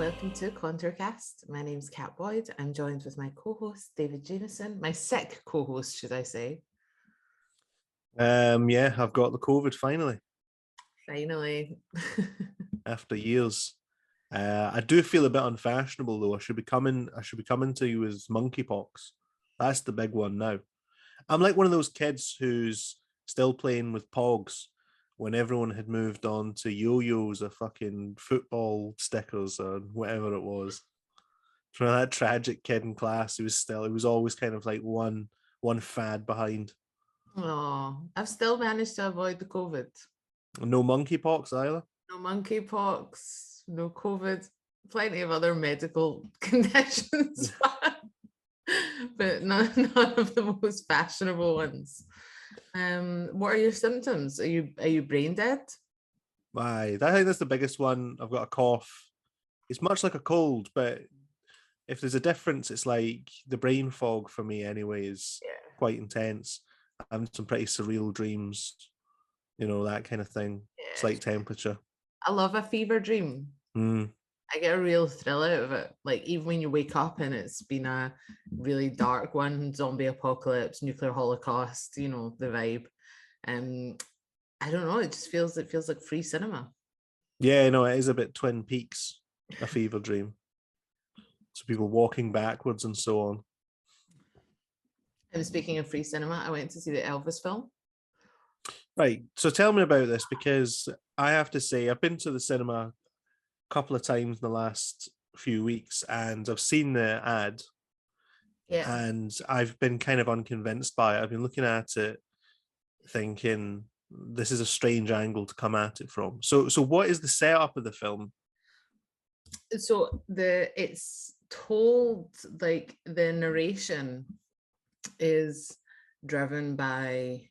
welcome to Contourcast. My name's Kat Boyd. I'm joined with my co-host David Jameson, my sick co-host, should I say? Yeah, I've got the COVID finally Finally. after years. I do feel a bit unfashionable though. I should be coming to you with monkeypox. That's the big one now. I'm like one of those kids who's still playing with pogs when everyone had moved on to yo-yos or fucking football stickers or whatever it was. For that tragic kid in class, he was always kind of like one fad behind. Oh, I've still managed to avoid the COVID. No monkeypox either. No monkeypox, no COVID, plenty of other medical conditions, but none of the most fashionable ones. What are your symptoms? Are you brain dead? I think that's the biggest one. I've got a cough. It's much like a cold, but if there's a difference, it's like the brain fog for me anyway is quite intense. I'm having some pretty surreal dreams, that kind of thing. It's like temperature. I love a fever dream. I get a real thrill out of it. Like even when you wake up and it's been a really dark one, zombie apocalypse, nuclear holocaust, the vibe. I don't know, it feels like free cinema. Yeah, no, it is a bit Twin Peaks, a fever dream. So people walking backwards and so on. And speaking of free cinema, I went to see the Elvis film. Right. So tell me about this, because I have to say I've been to the cinema a couple of times in the last few weeks and I've seen the ad. Yeah. And I've been kind of unconvinced by it. I've been looking at it thinking this is a strange angle to come at it from. So what is the setup of the film? So it's told, like, the narration is driven by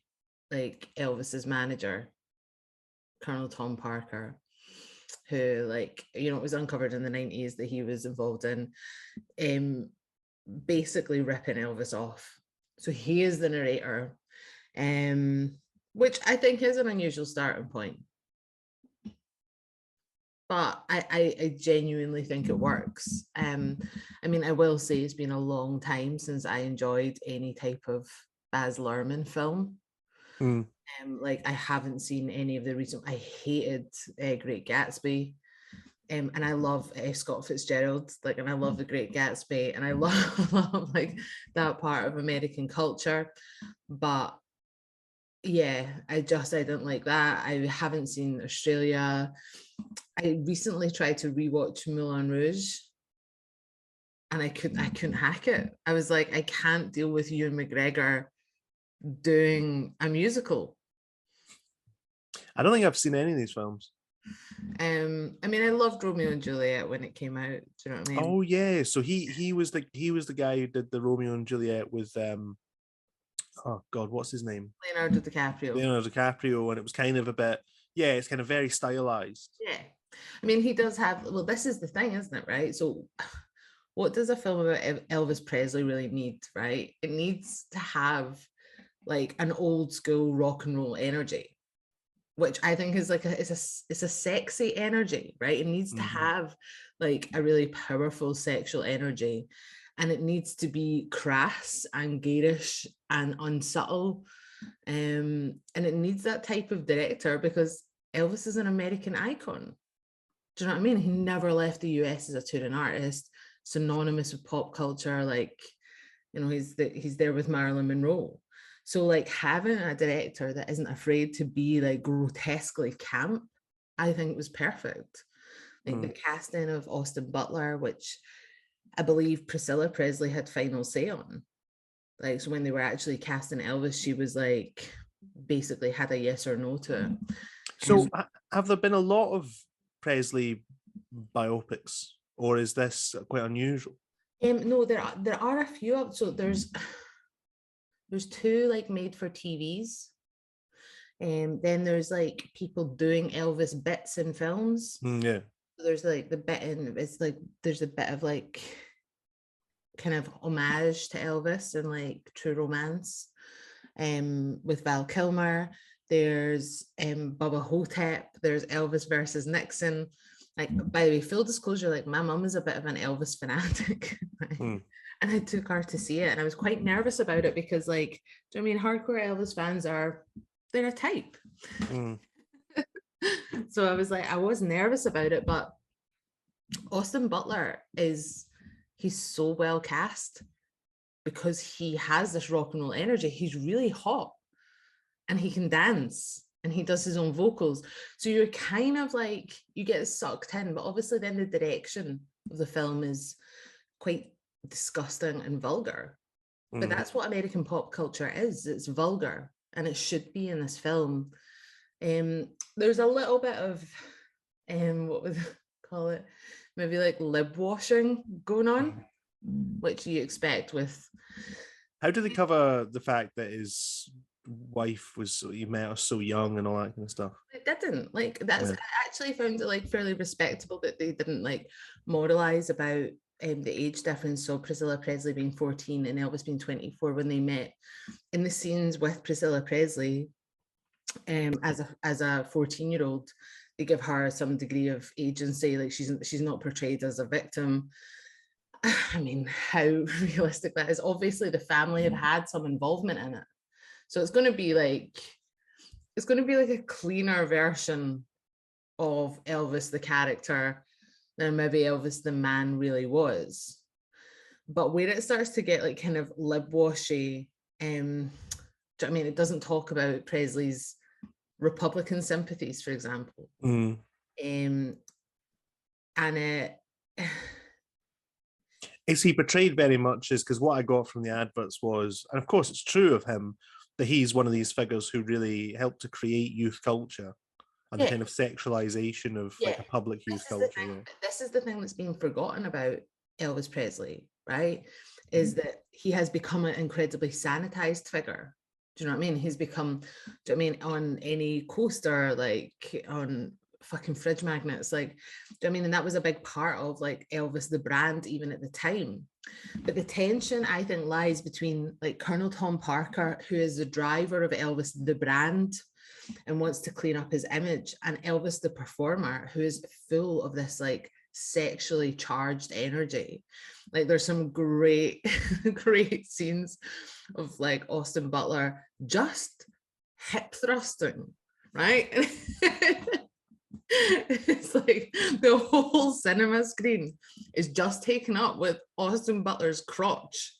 like Elvis's manager, Colonel Tom Parker, who, like, it was uncovered in the 90s that he was involved in basically ripping Elvis off. So he is the narrator, which I think is an unusual starting point. But I genuinely think it works. I mean, I will say it's been a long time since I enjoyed any type of Baz Luhrmann film. Like I haven't seen any of the recent. I hated Great Gatsby, and I love Scott Fitzgerald. Like, and I love The Great Gatsby, and I love like that part of American culture. But yeah, I didn't like that. I haven't seen Australia. I recently tried to rewatch Moulin Rouge, and I couldn't hack it. I was like, I can't deal with Ewan McGregor doing a musical. I don't think I've seen any of these films. I mean, I loved Romeo and Juliet when it came out. Do you know what I mean? Oh yeah, so he was the guy who did the Romeo and Juliet with oh god, what's his name? Leonardo DiCaprio, and it was kind of a bit, yeah, it's kind of very stylized. Yeah, I mean, he does have. Well, this is the thing, isn't it? Right. So, what does a film about Elvis Presley really need? Right. It needs to have like an old school rock and roll energy, which I think is like it's a sexy energy, right? It needs to have like a really powerful sexual energy, and it needs to be crass and garish and unsubtle, and it needs that type of director because Elvis is an American icon. Do you know what I mean? He never left the US as a touring artist, synonymous with pop culture. Like, he's there with Marilyn Monroe. So like having a director that isn't afraid to be like grotesquely camp, I think was perfect. Like the casting of Austin Butler, which I believe Priscilla Presley had final say on. Like, so when they were actually casting Elvis, she was like basically had a yes or no to it. So have there been a lot of Presley biopics, or is this quite unusual? No, there are a few. So there's two like made for TVs. And then there's like people doing Elvis bits in films. Yeah. So there's like the bit in, it's like there's a bit of like kind of homage to Elvis and like True Romance with Val Kilmer. There's Bubba Hotep, there's Elvis versus Nixon. Like, by the way, full disclosure, like my mum is a bit of an Elvis fanatic, right? Mm. And I took her to see it, and I was quite nervous about it because, like, do you know what I mean, hardcore Elvis fans they're a type. Mm. So I was like, I was nervous about it, but Austin Butler he's so well cast because he has this rock and roll energy. He's really hot and he can dance and he does his own vocals. So you're kind of like, you get sucked in, but obviously then the direction of the film is quite disgusting and vulgar. But that's what American pop culture is. It's vulgar and it should be in this film. There's a little bit of, what would call it? Maybe like lip washing going on, which you expect with. How do they cover the fact that his wife was, he met her so young and all that kind of stuff? It didn't like that's. Yeah. I actually found it like fairly respectable that they didn't like moralize about the age difference. So Priscilla Presley being 14 and Elvis being 24 when they met. In the scenes with Priscilla Presley, as a 14-year-old, they give her some degree of agency. Like she's not portrayed as a victim. I mean, how realistic that is. Obviously, the family have had some involvement in it, so it's going to be like a cleaner version of Elvis the character than maybe Elvis the man really was. But where it starts to get like kind of lip washy, do you know what I mean? It doesn't talk about Presley's Republican sympathies, for example. And it Is he portrayed very much as, because what I got from the adverts was, and of course it's true of him, that he's one of these figures who really helped to create youth culture and the kind of sexualization of like a public youth culture. Yeah. This is the thing that's being forgotten about Elvis Presley, right? Is that he has become an incredibly sanitized figure. Do you know what I mean? He's become, do you know what I mean, on any coaster, like on fucking fridge magnets, like, do you know what I mean? And that was a big part of like Elvis the brand even at the time. But the tension I think lies between like Colonel Tom Parker, who is the driver of Elvis the brand and wants to clean up his image, and Elvis the performer, who is full of this like sexually charged energy. Like there's some great great scenes of like Austin Butler just hip thrusting, right? It's like the whole cinema screen is just taken up with Austin Butler's crotch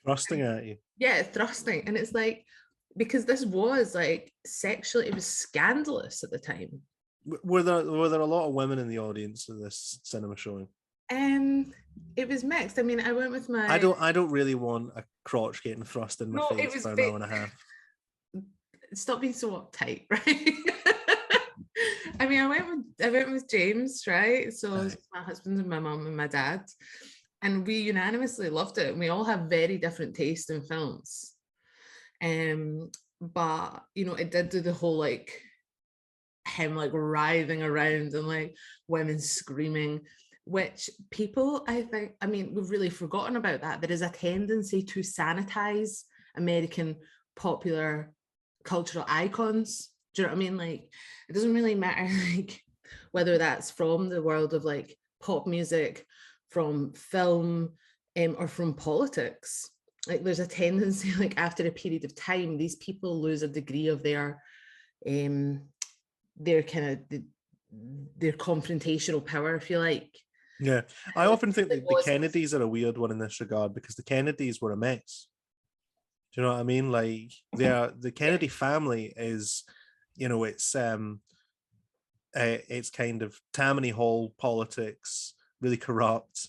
Thrusting at you. Yeah, thrusting. And it's like, because this was like sexually, it was scandalous at the time. Were there a lot of women in the audience of this cinema showing? It was mixed. I mean, I went with my. I don't really want a crotch getting thrust in my face for an hour and a half. Stop being so uptight, right? I mean, I went with James, right? So my husband and my mum and my dad, and we unanimously loved it. And we all have very different taste in films. But you know, it did do the whole like him like writhing around and like women screaming, which people, I think, I mean, we've really forgotten about that. There is a tendency to sanitize American popular cultural icons. Do you know what I mean? Like, it doesn't really matter like whether that's from the world of like pop music, from film, or from politics. Like there's a tendency, like after a period of time, these people lose a degree of their kind of their confrontational power, if you like. Yeah, I often think that the Kennedys are a weird one in this regard because the Kennedys were a mess. Do you know what I mean? Like the Kennedy family is, you know, it's kind of Tammany Hall politics, really corrupt.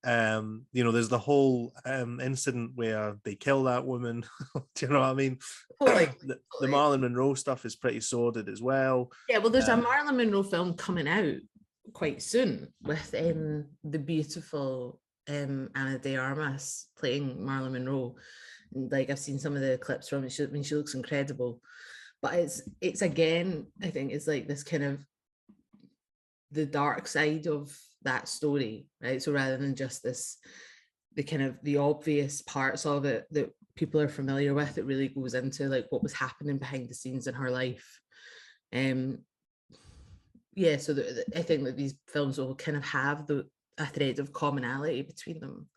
You know, there's the whole incident where they kill that woman. Do you know what I mean? The Marilyn Monroe stuff is pretty sordid as well. Yeah, well, there's a Marilyn Monroe film coming out quite soon with the beautiful Ana de Armas playing Marilyn Monroe. Like I've seen some of the clips from it. She looks incredible. But it's again, I think it's like this kind of the dark side of that story, right? So rather than just the kind of the obvious parts of it that people are familiar with, it really goes into like what was happening behind the scenes in her life. yeah, so I think that these films will kind of have a thread of commonality between them.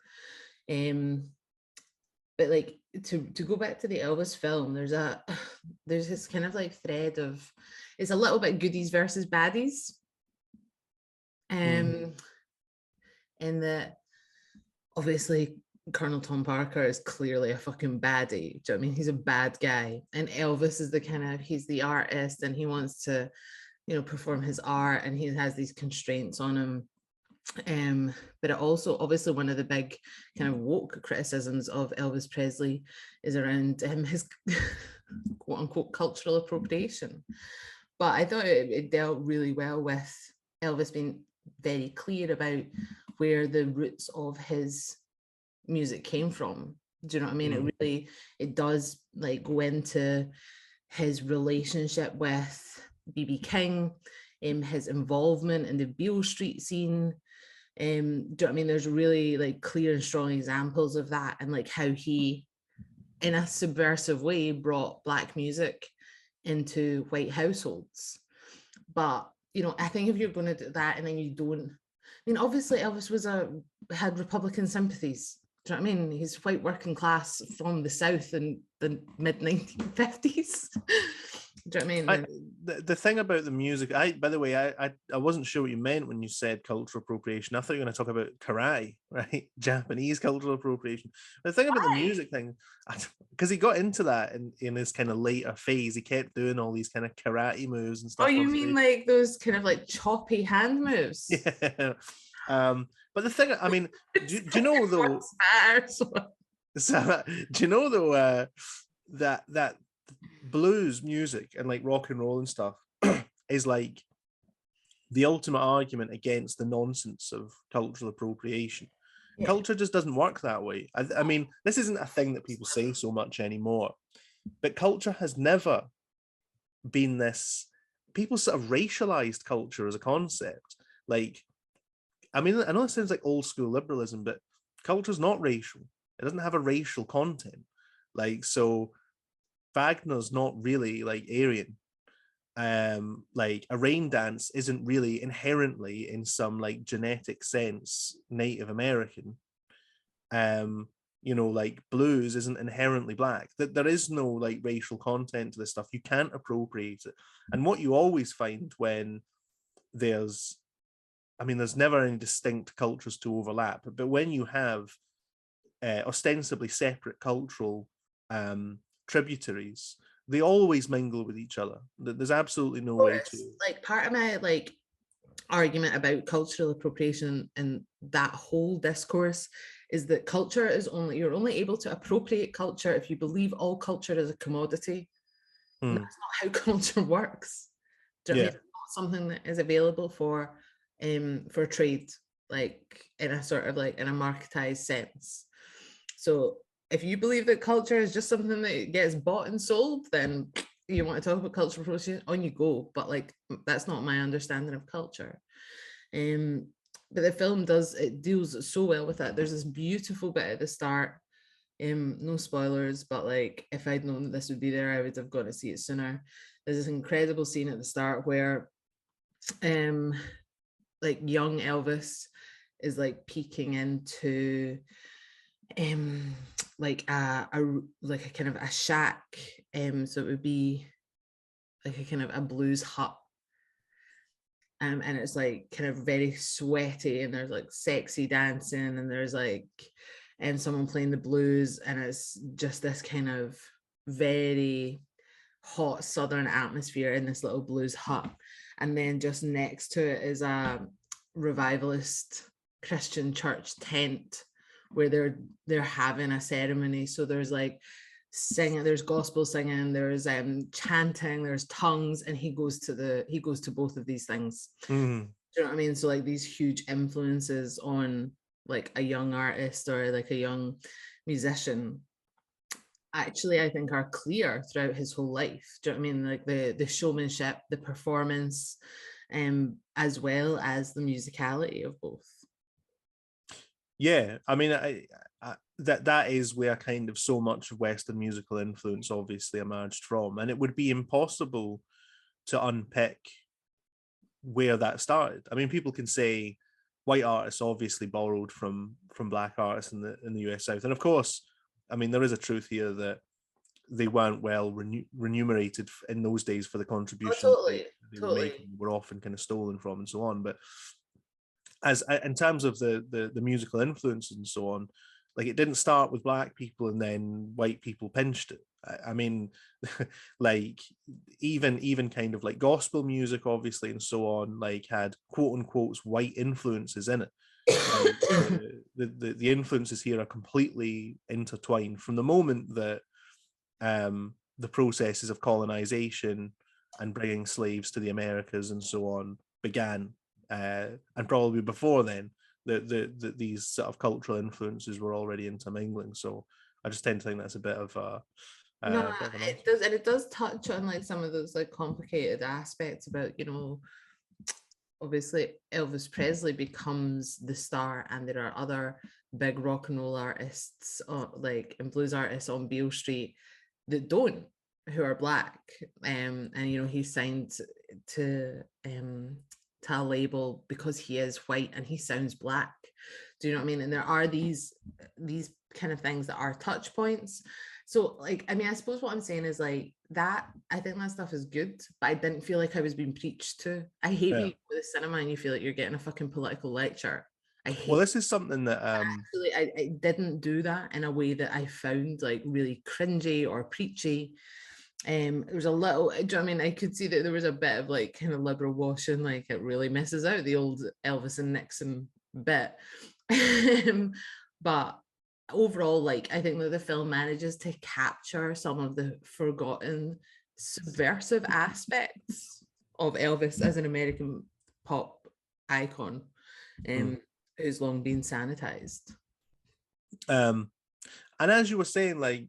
But like to go back to the Elvis film, there's this kind of like thread of, it's a little bit goodies versus baddies. In that obviously Colonel Tom Parker is clearly a fucking baddie. Do you know what I mean? He's a bad guy. And Elvis is the kind of, he's the artist and he wants to, you know, perform his art, and he has these constraints on him. But it also, obviously, one of the big kind of woke criticisms of Elvis Presley is around his quote unquote cultural appropriation. But I thought it dealt really well with Elvis being very clear about where the roots of his music came from. Do you know what I mean? It really, it does like go into his relationship with B.B. King, his involvement in the Beale Street scene. Do you know what I mean? There's really like clear and strong examples of that, and like how he, in a subversive way, brought Black music into white households. But you know, I think if you're going to do that and then you don't, I mean, obviously Elvis had Republican sympathies. Do you know what I mean? He's white working class from the South in the mid 1950s. Do you know what I mean? The thing about the music, by the way, I wasn't sure what you meant when you said cultural appropriation. I thought you were going to talk about karate, right? Japanese cultural appropriation. But the thing about the music thing, because he got into that in his kind of later phase, he kept doing all these kind of karate moves and stuff. Oh, you mean like those kind of like choppy hand moves? Yeah. But the thing, I mean, do you know though? So, do you know though that blues music and like rock and roll and stuff is like the ultimate argument against the nonsense of cultural appropriation. Yeah. Culture just doesn't work that way. I mean, this isn't a thing that people say so much anymore, but culture has never been this. People sort of racialized culture as a concept. Like, I mean, I know it sounds like old school liberalism, but culture's not racial. It doesn't have a racial content. Like, so Wagner's not really like Aryan. Like a rain dance isn't really inherently, in some like genetic sense, Native American. You know, like blues isn't inherently Black. That there is no like racial content to this stuff. You can't appropriate it. And what you always find when there's never any distinct cultures to overlap, but when you have ostensibly separate cultural tributaries, they always mingle with each other. There's absolutely no way to. Like, part of my like argument about cultural appropriation and that whole discourse is that culture is you're only able to appropriate culture if you believe all culture is a commodity. That's not how culture works. Do you know what I mean? It's not something that is available for trade, like in a sort of like in a marketized sense. So if you believe that culture is just something that gets bought and sold, then you want to talk about cultural appropriation, on you go. But like, that's not my understanding of culture. But the film deals so well with that. There's this beautiful bit at the start. No spoilers, but like, if I'd known that this would be there, I would have gone to see it sooner. There's this incredible scene at the start where like young Elvis is like peeking into like a kind of a shack, so it would be like a kind of a blues hut, and it's like kind of very sweaty, and there's like sexy dancing, and there's like someone playing the blues, and it's just this kind of very hot southern atmosphere in this little blues hut. And then just next to it is a revivalist Christian church tent where they're having a ceremony. So there's like singing, there's gospel singing, there's chanting, there's tongues, and he goes to both of these things. Do you know what I mean? So like these huge influences on like a young artist or like a young musician, actually, I think are clear throughout his whole life. Do you know what I mean? Like the showmanship, the performance, as well as the musicality of both. Yeah, I mean, I that is where kind of so much of Western musical influence obviously emerged from, and it would be impossible to unpick where that started. I mean, people can say white artists obviously borrowed from black artists in the US South, and of course, I mean, there is a truth here that they weren't well remunerated in those days for the contributions they were making, were often kind of stolen from and so on. But as in terms of the musical influences and so on, like it didn't start with black people and then white people pinched it. I mean, like even kind of like gospel music, obviously, and so on, like had quote unquote white influences in it. Like, the influences here are completely intertwined from the moment that the processes of colonization and bringing slaves to the Americas and so on began, and probably before then, these sort of cultural influences were already intermingling. So I just tend to think that's a bit of a no, it does, and it does touch on like some of those like complicated aspects about, you know, obviously Elvis Presley becomes the star, and there are other big rock and roll artists, like and blues artists on Beale Street that don't, who are black, and you know he's signed to a label because he is white and he sounds black. Do you know what I mean? And there are these kind of things that are touch points. So like, I mean, I suppose what I'm saying is like that, I think that stuff is good, but I didn't feel like I was being preached to. I hate when you go to the cinema and you feel like you're getting a fucking political lecture. I hate. Well, this is something that actually I didn't do that in a way that I found like really cringy or preachy. There was a little, do you know what I mean? I could see that there was a bit of like kind of liberal washing, like it really messes out the old Elvis and Nixon bit. But overall, like I think that the film manages to capture some of the forgotten subversive aspects of Elvis as an American pop icon, who's long been sanitized. And as you were saying, like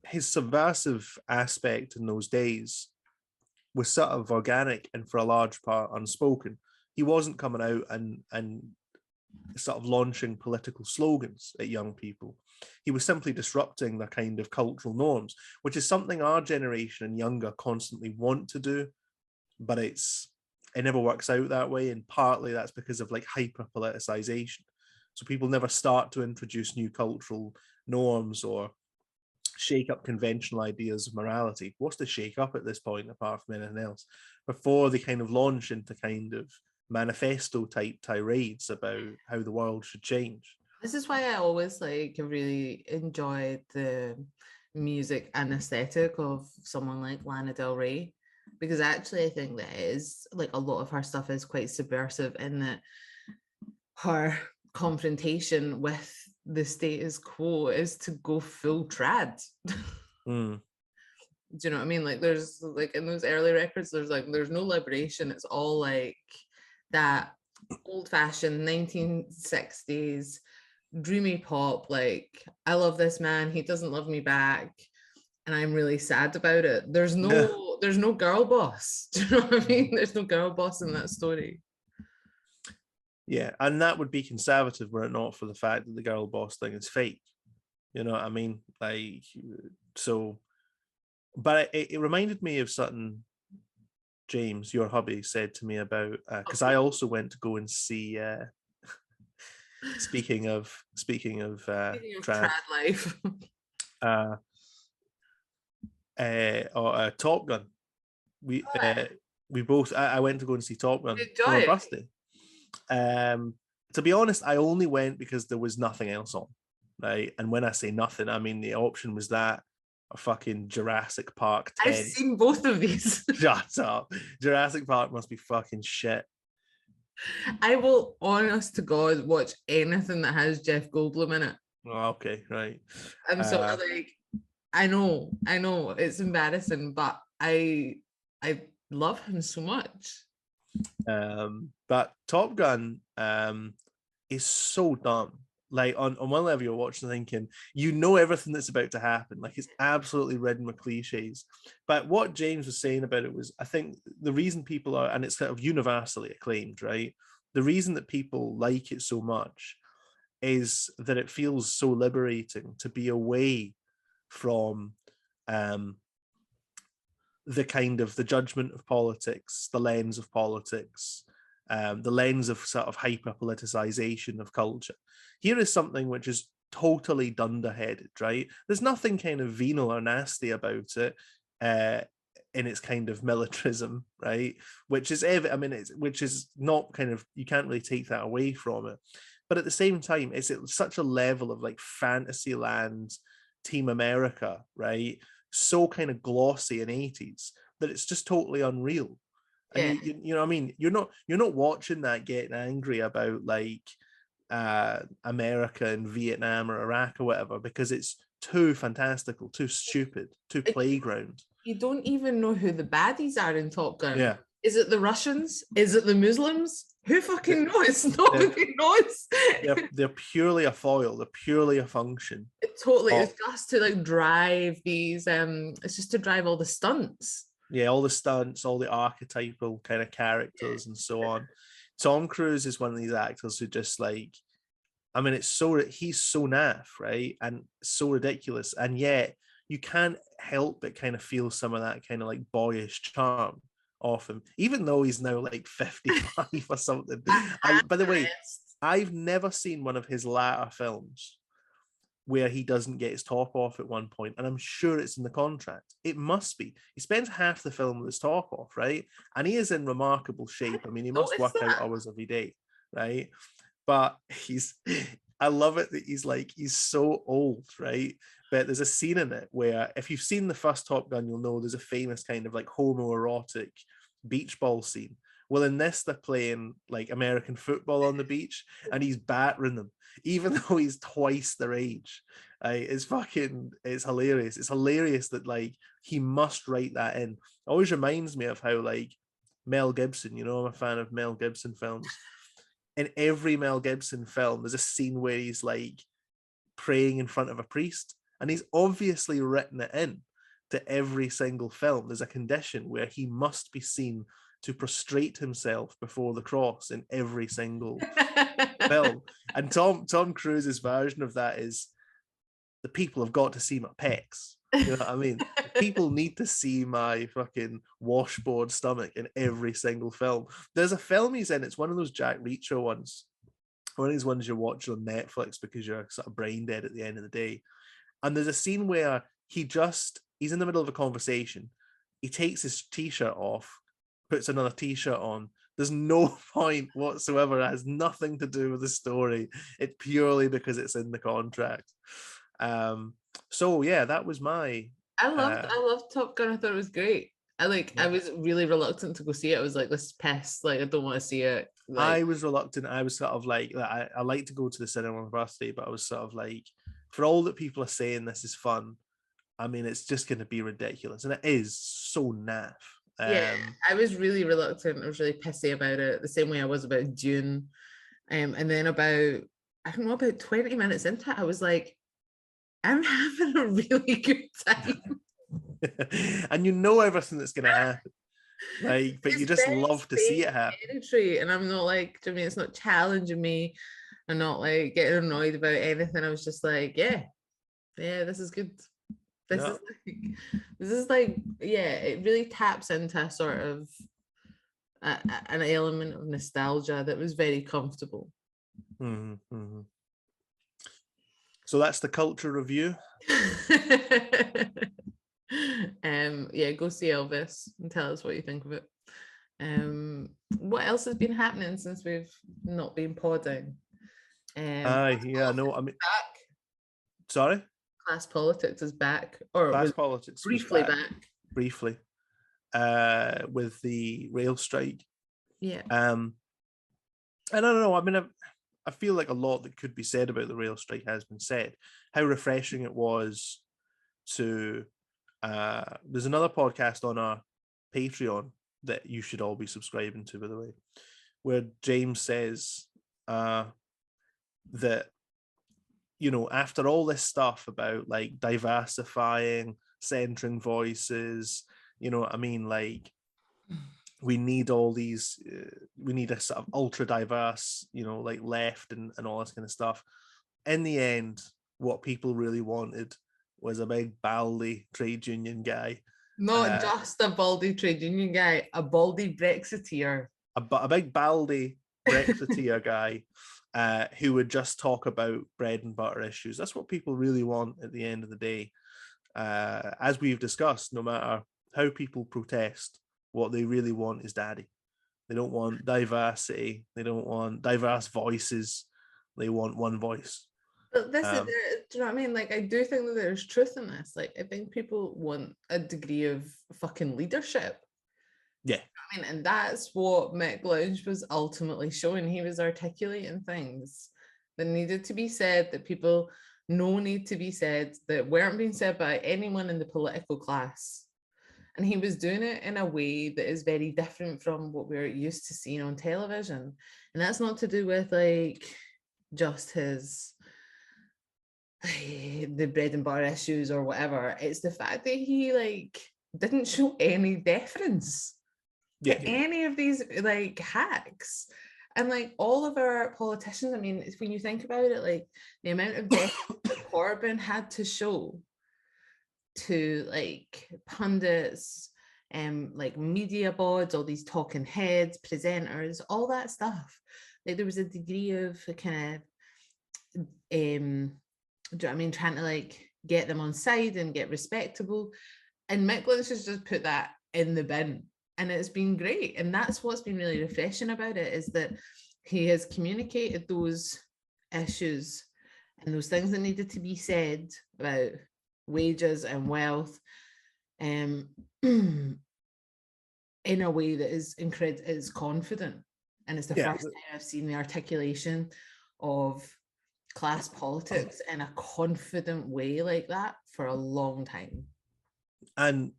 his subversive aspect in those days was sort of organic and for a large part unspoken. He wasn't coming out and sort of launching political slogans at young people. He was simply disrupting the kind of cultural norms, which is something our generation and younger constantly want to do, but it never works out that way. And partly that's because of like hyper politicization. So people never start to introduce new cultural norms or shake up conventional ideas of morality. What's to shake up at this point apart from anything else? Before they kind of launch into kind of manifesto type tirades about how the world should change. This is why I always like really enjoy the music and aesthetic of someone like Lana Del Rey, because actually I think that it is like a lot of her stuff is quite subversive in that her confrontation with the status quo is to go full trad. Do you know what I mean? Like there's like in those early records, there's no liberation. It's all like that old-fashioned 1960s dreamy pop, like I love this man, he doesn't love me back, and I'm really sad about it. There's no girl boss. Do you know what I mean? There's no girl boss in that story. Yeah, and that would be conservative were it not for the fact that the girl boss thing is fake. You know what I mean? Like, so, but it reminded me of something James, your hubby, said to me about, because I also went to go and see, speaking of trad life, Top Gun. We both, I went to go and see Top Gun for my birthday. To be honest, I only went because there was nothing else on, right? And when I say nothing, I mean the option was that or fucking Jurassic Park 10. I've seen both of these. Shut up. Jurassic Park must be fucking shit. I will, honest to God, watch anything that has Jeff Goldblum in it. Oh, okay, right. I'm sort of like, I know, it's embarrassing, but I love him so much. But Top Gun is so dumb. Like on one level, you're watching thinking, you know everything that's about to happen. Like it's absolutely ridden with cliches. But what James was saying about it was, I think the reason people are, and it's kind of universally acclaimed, right? The reason that people like it so much is that it feels so liberating to be away from the kind of the judgment of politics, the lens of politics, the lens of sort of hyper politicization of culture. Here is something which is totally dunderheaded, right? There's nothing kind of venal or nasty about it in its kind of militarism, right? Which is, I mean, which is not kind of, you can't really take that away from it. But at the same time, it's at such a level of like fantasy land, Team America, right? So kind of glossy in 80s that it's just totally unreal. And Yeah. you know what I mean? You're not watching that getting angry about like America and Vietnam or Iraq or whatever, because it's too fantastical, too stupid, too playground. You don't even know who the baddies are in Top Gun. Yeah. Is it the Russians? Is it the Muslims? Who fucking knows? Nobody knows. They're purely a foil. They're purely a function. It's just to like drive these. It's just to drive all the stunts. Yeah, all the stunts, all the archetypal kind of characters, and so on. Tom Cruise is one of these actors who just like, I mean, he's so naff, right, and so ridiculous, and yet you can't help but kind of feel some of that kind of like boyish charm off him, even though he's now like 55 or something. By the way, I've never seen one of his latter films where he doesn't get his top off at one point, and I'm sure it's in the contract. It must be. He spends half the film with his top off, right? And he is in remarkable shape. I mean, he must work out hours every day, right? But I love it that he's so old, right? But there's a scene in it where, if you've seen the first Top Gun, you'll know there's a famous kind of like homoerotic beach ball scene. Well, in this, they're playing like American football on the beach, and he's battering them, even though he's twice their age. It's hilarious. It's hilarious that like he must write that in. It always reminds me of how like Mel Gibson, you know, I'm a fan of Mel Gibson films. In every Mel Gibson film, there's a scene where he's like praying in front of a priest, and he's obviously written it in to every single film. There's a condition where he must be seen to prostrate himself before the cross in every single film. And Tom Cruise's version of that is, the people have got to see my pecs. You know what I mean? People need to see my fucking washboard stomach in every single film. There's a film he's in, it's one of those Jack Reacher ones. One of these ones you're watching on Netflix because you're sort of brain dead at the end of the day. And there's a scene where he's in the middle of a conversation. He takes his t-shirt off, puts another t-shirt on. There's no point whatsoever. It has nothing to do with the story. It's purely because it's in the contract. So yeah, that was my. I loved Top Gun. I thought it was great. I was really reluctant to go see it. I was like, this is piss. Like, I don't want to see it. Like, I was reluctant. I was sort of like, I like to go to the cinema on my birthday, but I was sort of like, for all that people are saying this is fun, I mean, it's just going to be ridiculous, and it is so naff. Yeah, I was really reluctant. I was really pissy about it, the same way I was about Dune. And then about 20 minutes into it, I was like, I'm having a really good time. And you know everything that's going to happen. Like, but you just love to see it happen. And I'm not like, I mean, it's not challenging me. I'm not like getting annoyed about anything. I was just like, yeah, this is good. This is like, it really taps into a sort of an element of nostalgia that was very comfortable. Mm-hmm, mm-hmm. So that's the culture review. Go see Elvis and tell us what you think of it. What else has been happening since we've not been podding? I mean, back. Sorry? Class politics is back, or class politics briefly back. Briefly, with the rail strike. Yeah. And I don't know. I mean, I feel like a lot that could be said about the rail strike has been said. How refreshing it was to. There's another podcast on our Patreon that you should all be subscribing to, by the way, where James says that, you know, after all this stuff about like diversifying, centering voices, you know what I mean? Like, we need all these, we need a sort of ultra diverse, you know, like left and all this kind of stuff. In the end, what people really wanted was a big baldy trade union guy Not just a baldy trade union guy, a baldy Brexiteer. A big baldy Brexiteer guy who would just talk about bread and butter issues. That's what people really want at the end of the day. As we've discussed, no matter how people protest, what they really want is daddy. They don't want diversity. They don't want diverse voices. They want one voice. But this is, do you know what I mean? Like, I do think that there's truth in this. Like, I think people want a degree of fucking leadership. Yeah. I mean, and that's what Mick Lynch was ultimately showing. He was articulating things that needed to be said, that people know need to be said, that weren't being said by anyone in the political class. And he was doing it in a way that is very different from what we're used to seeing on television. And that's not to do with like just his the bread and butter issues or whatever. It's the fact that he like didn't show any deference to any of these like hacks. And like all of our politicians, I mean, when you think about it, like the amount of deference that Corbyn had to show to like pundits, like media boards, all these talking heads, presenters, all that stuff. Like there was a degree of kind of do you know what I mean, trying to like get them on side and get respectable. And Mick Lynch has just put that in the bin. And it's been great. And that's what's been really refreshing about it, is that he has communicated those issues and those things that needed to be said about wages and wealth in a way that is confident. And it's the first time I've seen the articulation of class politics in a confident way like that for a long time. And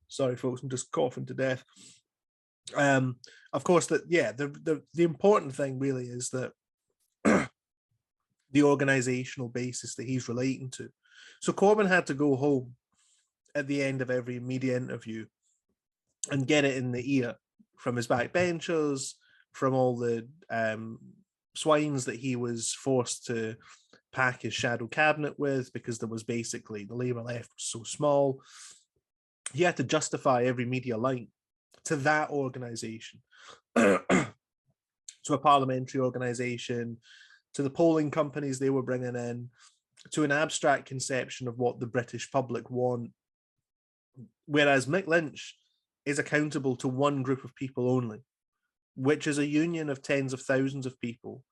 sorry folks, I'm just coughing to death. Of course, that the important thing really is that the organizational basis that he's relating to. So Corbyn had to go home at the end of every media interview and get it in the ear from his backbenchers, from all the swines that he was forced to pack his shadow cabinet with, because there was basically the Labour left was so small. He had to justify every media line to that organisation, to a parliamentary organisation, to the polling companies they were bringing in, to an abstract conception of what the British public want. Whereas Mick Lynch is accountable to one group of people only, which is a union of tens of thousands of people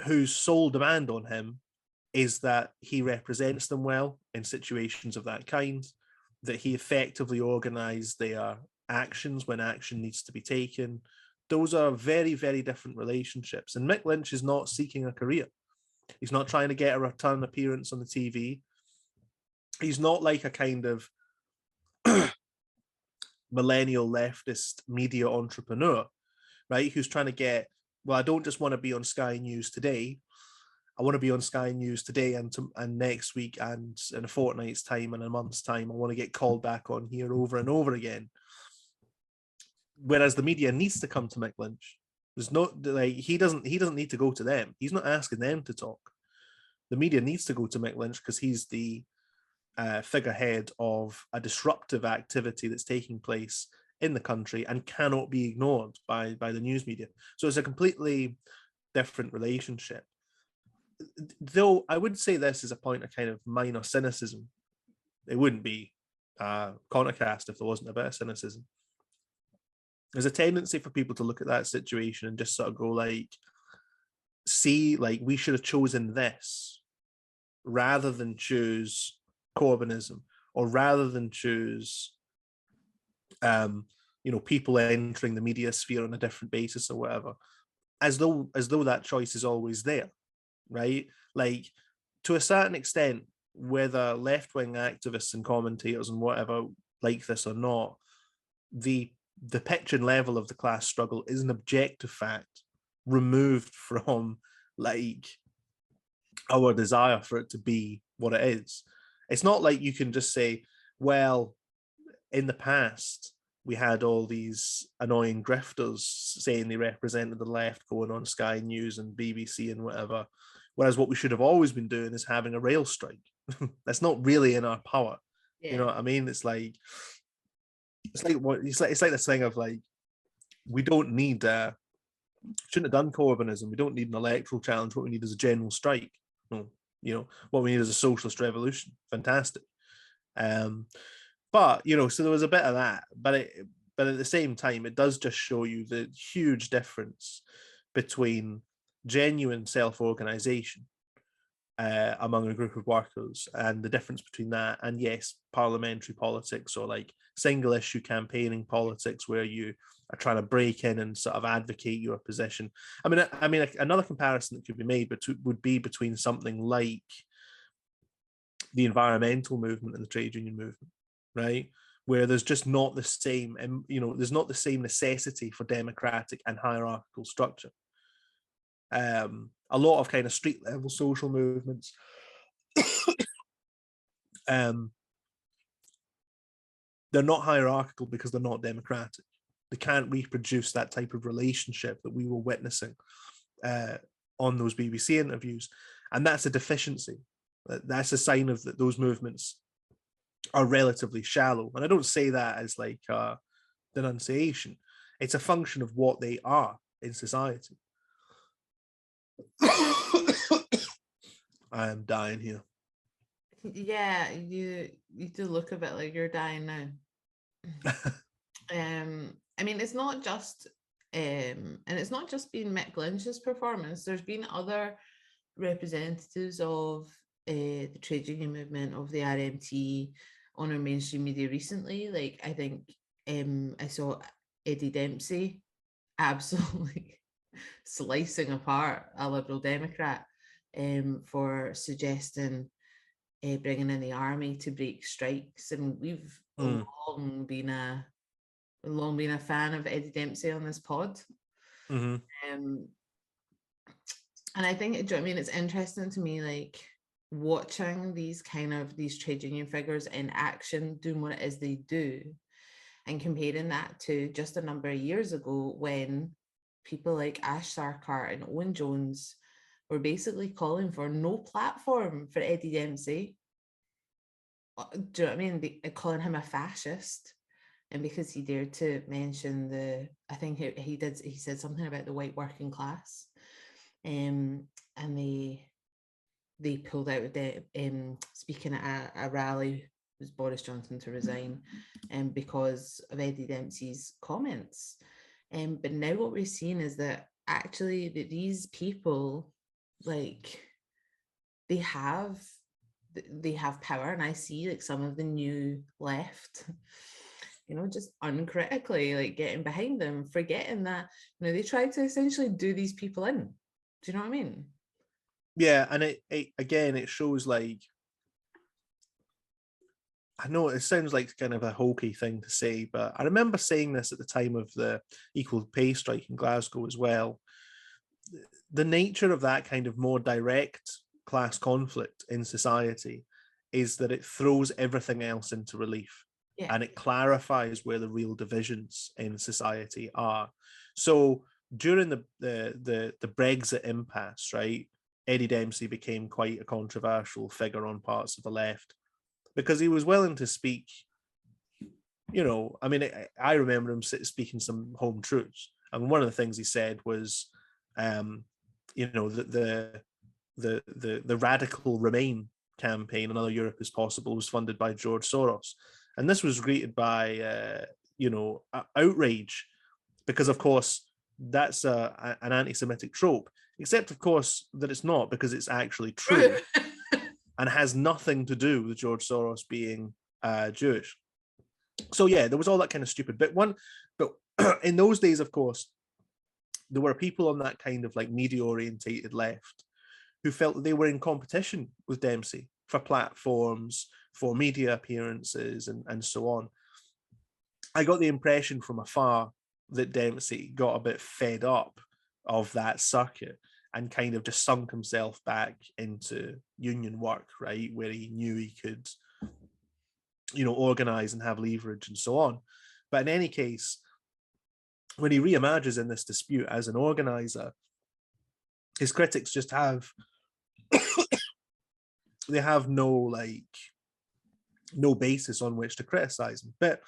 whose sole demand on him is that he represents them well in situations of that kind, that he effectively organise their actions when action needs to be taken. Those are very, very different relationships. And Mick Lynch is not seeking a career. He's not trying to get a return appearance on the TV. He's not like a kind of millennial leftist media entrepreneur, right? Who's trying to get, well, I don't just want to be on Sky News today. I want to be on Sky News today and next week and in a fortnight's time and a month's time. I want to get called back on here over and over again. Whereas the media needs to come to Mick Lynch. There's no like he doesn't need to go to them. He's not asking them to talk. The media needs to go to Mick Lynch because he's the figurehead of a disruptive activity that's taking place in the country and cannot be ignored by the news media. So it's a completely different relationship. Though I would say this is a point of kind of minor cynicism. It wouldn't be Conacast if there wasn't a bit of cynicism. There's a tendency for people to look at that situation and just sort of go like, see, like we should have chosen this rather than choose Corbynism, or rather than choose people entering the media sphere on a different basis or whatever, as though that choice is always there, right? Like to a certain extent, whether left-wing activists and commentators and whatever like this or not, the pitch and level of the class struggle is an objective fact removed from like our desire for it to be what it is. It's not like you can just say, well, in the past, we had all these annoying grifters saying they represented the left going on Sky News and BBC and whatever. Whereas what we should have always been doing is having a rail strike. That's not really in our power. Yeah. You know what I mean? It's like this thing of like, we don't need shouldn't have done Corbynism. We don't need an electoral challenge. What we need is a general strike. No, what we need is a socialist revolution. Fantastic. But so there was a bit of that. But at the same time, it does just show you the huge difference between genuine self-organization among a group of workers, and the difference between that and, yes, parliamentary politics, or like single issue campaigning politics, where you are trying to break in and sort of advocate your position. I mean, another comparison that could be made would be between something like the environmental movement and the trade union movement, right? Where there's just not the same, there's not the same necessity for democratic and hierarchical structure. A lot of kind of street level social movements, they're not hierarchical because they're not democratic. They can't reproduce that type of relationship that we were witnessing on those BBC interviews, and that's a deficiency. That's a sign of that those movements are relatively shallow. And I don't say that as like denunciation. It's a function of what they are in society. I am dying here. Yeah, you do look a bit like you're dying now. I mean, it's not just and it's not just been Mick Lynch's performance. There's been other representatives of the trade union movement, of the RMT, on our mainstream media recently. Like, I think I saw Eddie Dempsey absolutely slicing apart a Liberal Democrat for suggesting bringing in the army to break strikes. And we've long been a fan of Eddie Dempsey on this pod. Mm-hmm. And I think, it's interesting to me, like, watching these trade union figures in action doing what it is they do, and comparing that to just a number of years ago when people like Ash Sarkar and Owen Jones were basically calling for no platform for Eddie Dempsey. Do you know what I mean? Calling him a fascist. And because he dared to mention I think he said something about the white working class. And they pulled out speaking at a rally, was Boris Johnson to resign, because of Eddie Dempsey's comments. But now what we're seeing is that actually that these people, like, they have power, and I see like some of the new left, just uncritically like getting behind them, forgetting that they try to essentially do these people in. Do you know what I mean? Yeah, and it shows, like, I know it sounds like kind of a hokey thing to say, but I remember saying this at the time of the equal pay strike in Glasgow as well. The nature of that kind of more direct class conflict in society is that it throws everything else into relief. Yeah. And it clarifies where the real divisions in society are. So during the Brexit impasse, right, Eddie Dempsey became quite a controversial figure on parts of the left because he was willing to speak, I remember him speaking some home truths. And one of the things he said was, the Radical Remain campaign, Another Europe is Possible, was funded by George Soros. And this was greeted by, outrage because, of course, that's an anti-Semitic trope, except, of course, that it's not, because it's actually true and has nothing to do with George Soros being Jewish. So, yeah, there was all that kind of stupid. But in those days, of course, there were people on that kind of like media-orientated left who felt that they were in competition with Dempsey for platforms, for media appearances, and so on. I got the impression from afar that Dempsey got a bit fed up of that circuit and kind of just sunk himself back into union work, right, where he knew he could, organize and have leverage and so on. But in any case, when he reemerges in this dispute as an organizer, his critics just have they have no basis on which to criticize them. But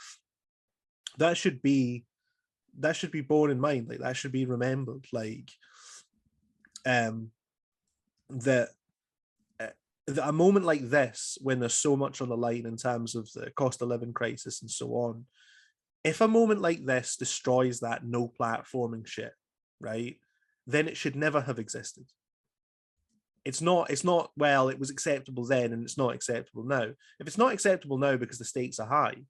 that should be borne in mind. Like, that should be remembered. Like, that a moment like this, when there's so much on the line in terms of the cost of living crisis and so on, if a moment like this destroys that no platforming shit, right, then it should never have existed. It's not, well, it was acceptable then and it's not acceptable now. If it's not acceptable now because the stakes are high,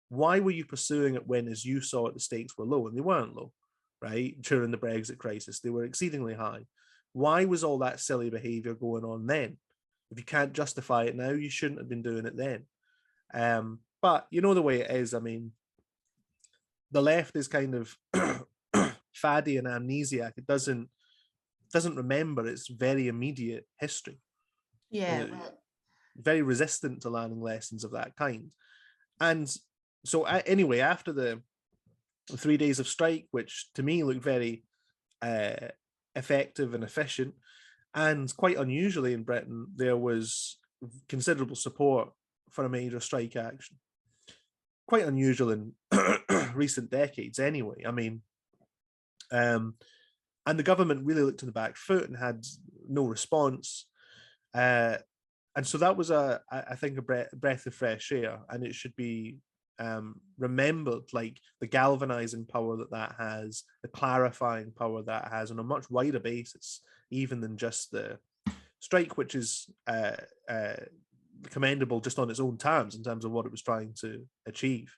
why were you pursuing it when, as you saw it, the stakes were low? And they weren't low, right? During the Brexit crisis, they were exceedingly high. Why was all that silly behavior going on then? If you can't justify it now, you shouldn't have been doing it then. But you know the way it is. I mean, the left is kind of faddy and amnesiac. It doesn't remember its very immediate history. Yeah. Very resistant to learning lessons of that kind. And so anyway, after the 3 days of strike, which to me looked very effective and efficient, and quite unusually in Britain, there was considerable support for a major strike action. Quite unusual in recent decades anyway. I mean, and the government really looked to the back foot and had no response. And so that was, I think, a breath of fresh air, and it should be remembered, like the galvanizing power that has, the clarifying power that has on a much wider basis, even than just the strike, which is commendable just on its own terms in terms of what it was trying to achieve.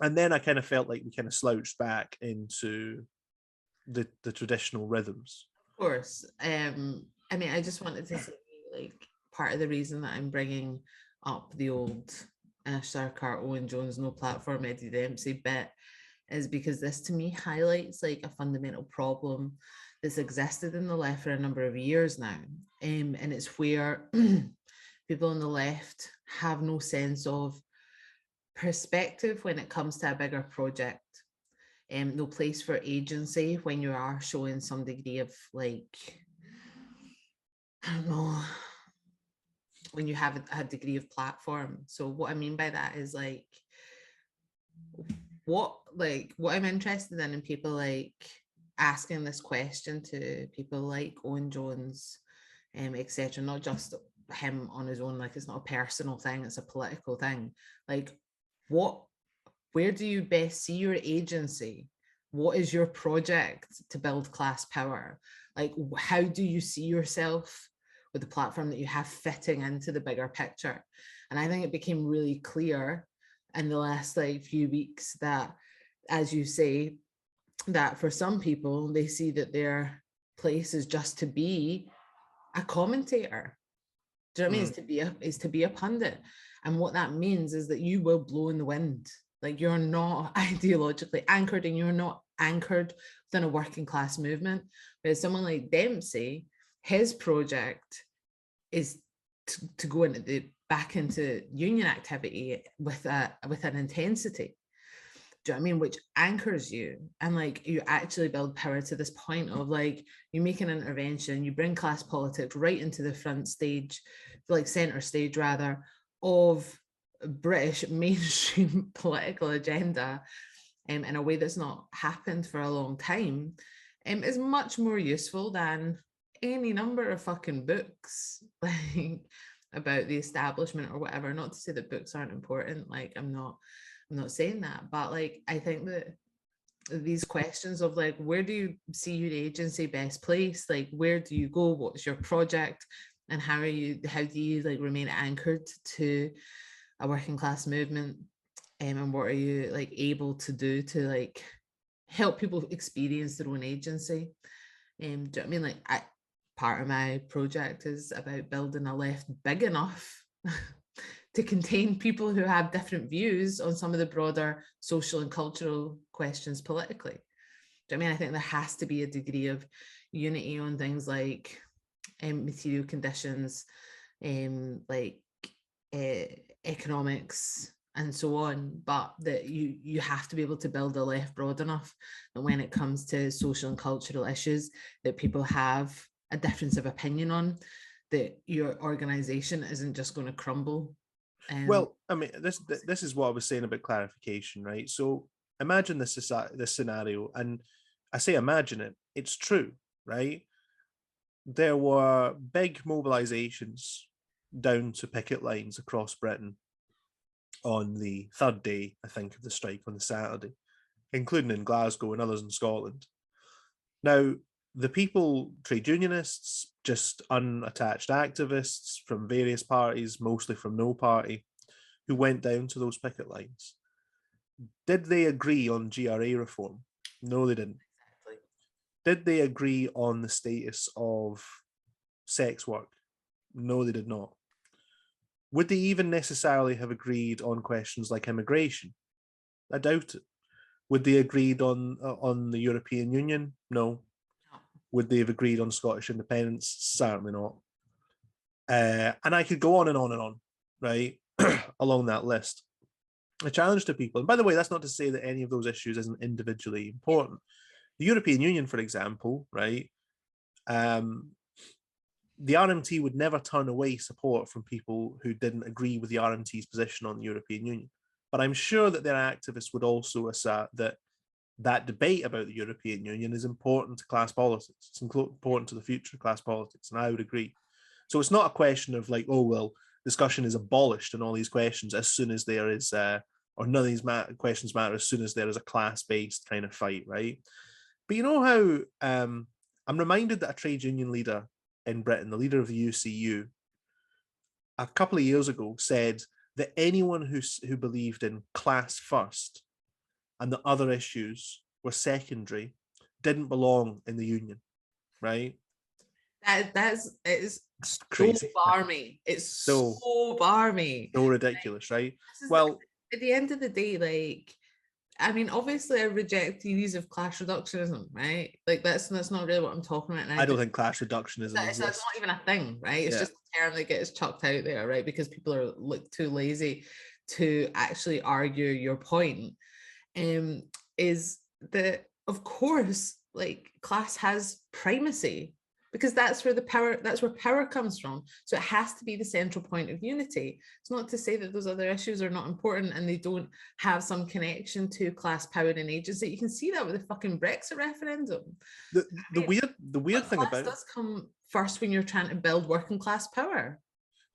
And then I kind of felt like we kind of slouched back into the traditional rhythms. Of course. I mean, I just wanted to say, like, part of the reason that I'm bringing up the old Sarkar, Owen Jones, no platform, Eddie Dempsey bit is because this to me highlights like a fundamental problem that's existed in the left for a number of years now. And it's where people on the left have no sense of perspective when it comes to a bigger project. No place for agency when you are showing some degree of, like, I don't know, when you have a degree of platform. So what I mean by that is, like, what I'm interested in people like asking this question to people like Owen Jones, etc., not just him on his own, like, it's not a personal thing, it's a political thing. Like, where do you best see your agency? What is your project to build class power? Like, how do you see yourself with the platform that you have fitting into the bigger picture? And I think it became really clear in the last few weeks that, as you say, that for some people, they see that their place is just to be a commentator. Do you know what I mean? Is to be a pundit. And what that means is that you will blow in the wind. Like, you're not ideologically anchored, and you're not anchored within a working class movement. Whereas someone like Dempsey, his project is to go back into union activity with an intensity. Do you know what I mean? Which anchors you, and like, you actually build power to this point of, like, you make an intervention, you bring class politics right into the front stage, like center stage rather, of British mainstream political agenda, in a way that's not happened for a long time, is much more useful than any number of fucking books like about the establishment or whatever. Not to say that books aren't important, like, I'm not saying that, but like, I think that these questions of, like, where do you see your agency best placed, like, where do you go, what's your project, and how do you like remain anchored to a working class movement, and what are you like able to do to like help people experience their own agency? Do you know what I mean? Like, part of my project is about building a left big enough to contain people who have different views on some of the broader social and cultural questions politically. Do you know what I mean? I think there has to be a degree of unity on things like material conditions, economics, and so on, but that you have to be able to build a left broad enough that when it comes to social and cultural issues that people have a difference of opinion on, that your organization isn't just going to crumble. Well, I mean, this is what I was saying about clarification, right? So imagine this scenario, and I say imagine it. It's true, right? There were big mobilizations down to picket lines across Britain on the third day, I think, of the strike on the Saturday, including in Glasgow and others in Scotland. Now, the people, trade unionists, just unattached activists from various parties, mostly from no party, who went down to those picket lines. Did they agree on GRA reform? No, they didn't. Exactly. Did they agree on the status of sex work? No, they did not. Would they even necessarily have agreed on questions like immigration? I doubt it. Would they agreed on the European Union? No. Would they have agreed on Scottish independence? Certainly not. And I could go on and on and on, right, along that list. A challenge to people, and by the way, that's not to say that any of those issues isn't individually important. The European Union, for example, right, the RMT would never turn away support from people who didn't agree with the RMT's position on the European Union. But I'm sure that their activists would also assert that that debate about the European Union is important to class politics. It's important to the future of class politics, and I would agree. So it's not a question of like, oh, well, discussion is abolished and all these questions as soon as there is, or none of these questions matter as soon as there is a class-based kind of fight, right? But you know how I'm reminded that a trade union leader in Britain, the leader of the UCU, a couple of years ago said that anyone who believed in class first and the other issues were secondary didn't belong in the union, right? It's crazy. So barmy. It's so barmy. So ridiculous, right? Well, at the end of the day, like, I mean, obviously I reject theories of class reductionism, right? Like that's not really what I'm talking about now. I don't think class reductionism exists. That's not even a thing, right? It's just a term that gets chucked out there, right? Because people are too lazy to actually argue your point. Is that, of course, like class has primacy because that's where power comes from. So it has to be the central point of unity. It's not to say that those other issues are not important and they don't have some connection to class, power, and agency. You can see that with the fucking Brexit referendum. The weird thing about it does come first when you're trying to build working class power.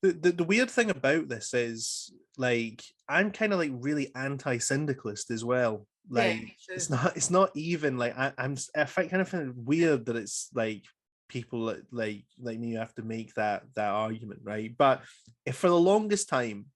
The weird thing about this is like I'm kind of like really anti-syndicalist as well. Like it's not even like I kind of find it weird that it's like people like me have to make that argument, right? But if for the longest time,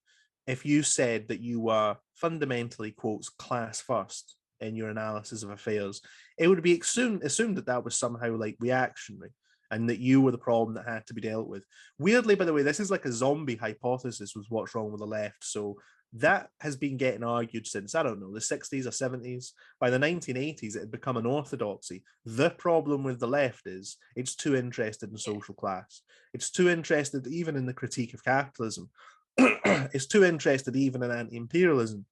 if you said that you were fundamentally quotes class first in your analysis of affairs, it would be assumed that was somehow like reactionary and that you were the problem that had to be dealt with. Weirdly, by the way, this is like a zombie hypothesis with what's wrong with the left. So that has been getting argued since, I don't know, the 60s or 70s. By the 1980s, it had become an orthodoxy. The problem with the left is it's too interested in social class. It's too interested even in the critique of capitalism. It's too interested even in anti-imperialism.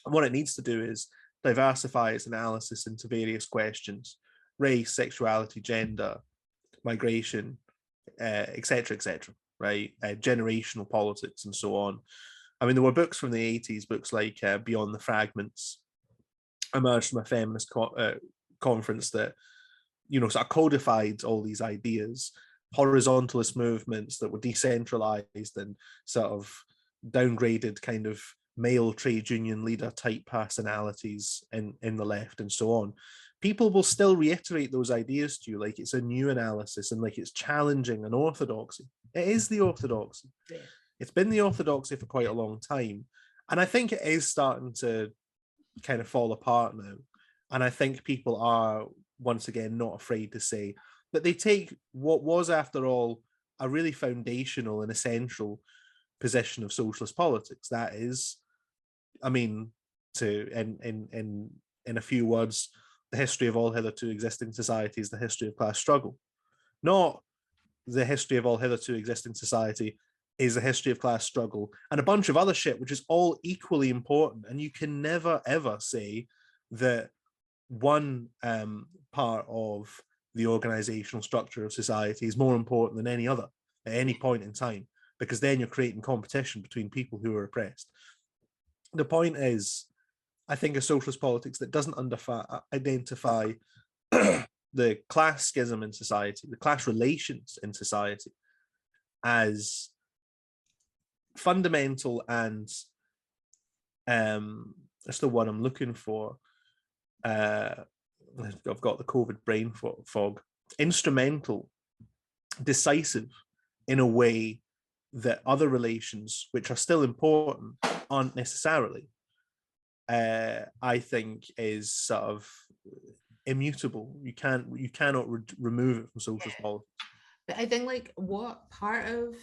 And what it needs to do is diversify its analysis into various questions: race, sexuality, gender, migration, etc., right? Generational politics and so on. I mean, there were books from the 80s, books like Beyond the Fragments, emerged from a feminist conference that, sort of codified all these ideas, horizontalist movements that were decentralized and sort of downgraded kind of male trade union leader type personalities in the left and so on. People will still reiterate those ideas to you like it's a new analysis and like it's challenging an orthodoxy. It is the orthodoxy. Yeah. It's been the orthodoxy for quite a long time. And I think it is starting to kind of fall apart now. And I think people are, once again, not afraid to say that they take what was, after all, a really foundational and essential position of socialist politics. That is, I mean, in a few words, the history of all hitherto existing society is the history of class struggle. Not the history of all hitherto existing society is the history of class struggle and a bunch of other shit, which is all equally important. And you can never, ever say that one part of the organizational structure of society is more important than any other. at any point in time, because then you're creating competition between people who are oppressed. The point is, I think a socialist politics that doesn't identify the class schism in society, the class relations in society, as fundamental and that's the one I'm looking for. I've got the COVID brain fog. Instrumental, decisive in a way that other relations, which are still important, aren't necessarily. I think is sort of immutable. You cannot remove it from socialist politics. But I think like what part of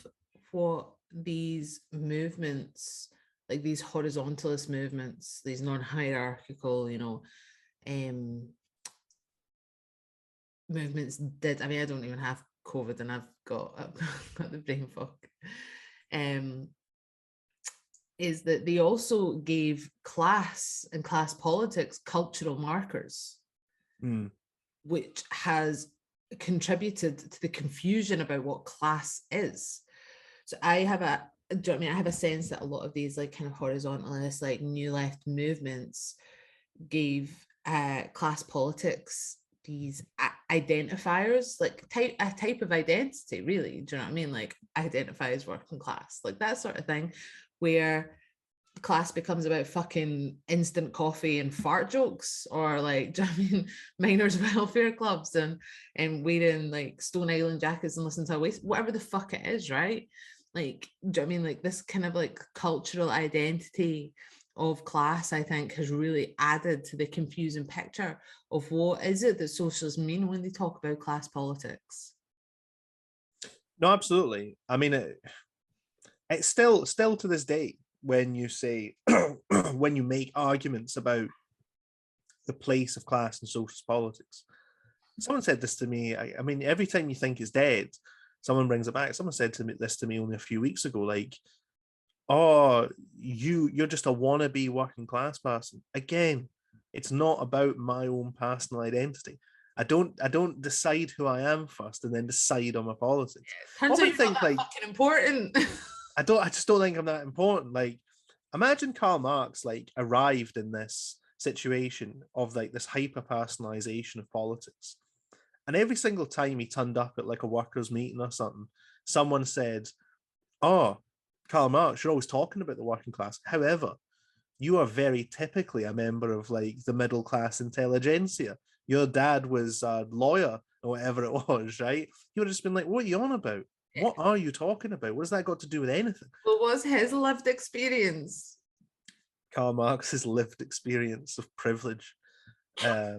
what these movements, like these horizontalist movements, these non-hierarchical, movements did. I mean, I don't even have COVID and I've got the brain fog. Is that they also gave class and class politics cultural markers, which has contributed to the confusion about what class is. So I have a sense that a lot of these like kind of horizontalist, like new left movements gave class politics these identifiers, like a type of identity, really. Do you know what I mean? Like identify as working class, like that sort of thing, where class becomes about fucking instant coffee and fart jokes, or like, do you know what I mean, miners' welfare clubs and wearing like Stone Island jackets and listening to a waste, whatever the fuck it is, right? Like, do you know what I mean? Like this kind of like cultural identity of class, I think, has really added to the confusing picture of what is it that socialists mean when they talk about class politics. No, absolutely. I mean, it's still to this day, when you say when you make arguments about the place of class in socialist politics. Someone said this to me. I mean, every time you think it's dead, someone brings it back. Someone said this to me only a few weeks ago, like, oh, you're just a wannabe working class person. Again, it's not about my own personal identity. I don't decide who I am first and then decide on my politics. Turns out you're not that fucking important. I just don't think I'm that important. Like, imagine Karl Marx like arrived in this situation of like this hyper personalization of politics, and every single time he turned up at like a workers' meeting or something, someone said, "Oh, Karl Marx, you're always talking about the working class. However, you are very typically a member of like the middle class intelligentsia. Your dad was a lawyer or whatever it was, right?" He would have just been like, "What are you on about? What are you talking about? What has that got to do with anything?" What was his lived experience? Karl Marx's lived experience of privilege. No,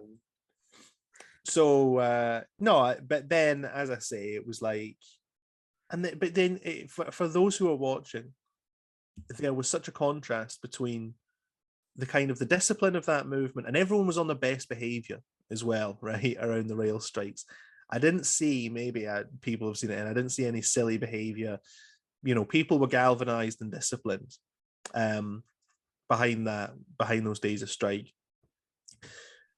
but then, as I say, it was like, but then for those who are watching, there was such a contrast between the kind of the discipline of that movement, and everyone was on their best behavior as well, right, around the rail strikes. I didn't see, maybe people have seen it, and I didn't see any silly behavior. People were galvanized and disciplined behind those days of strike.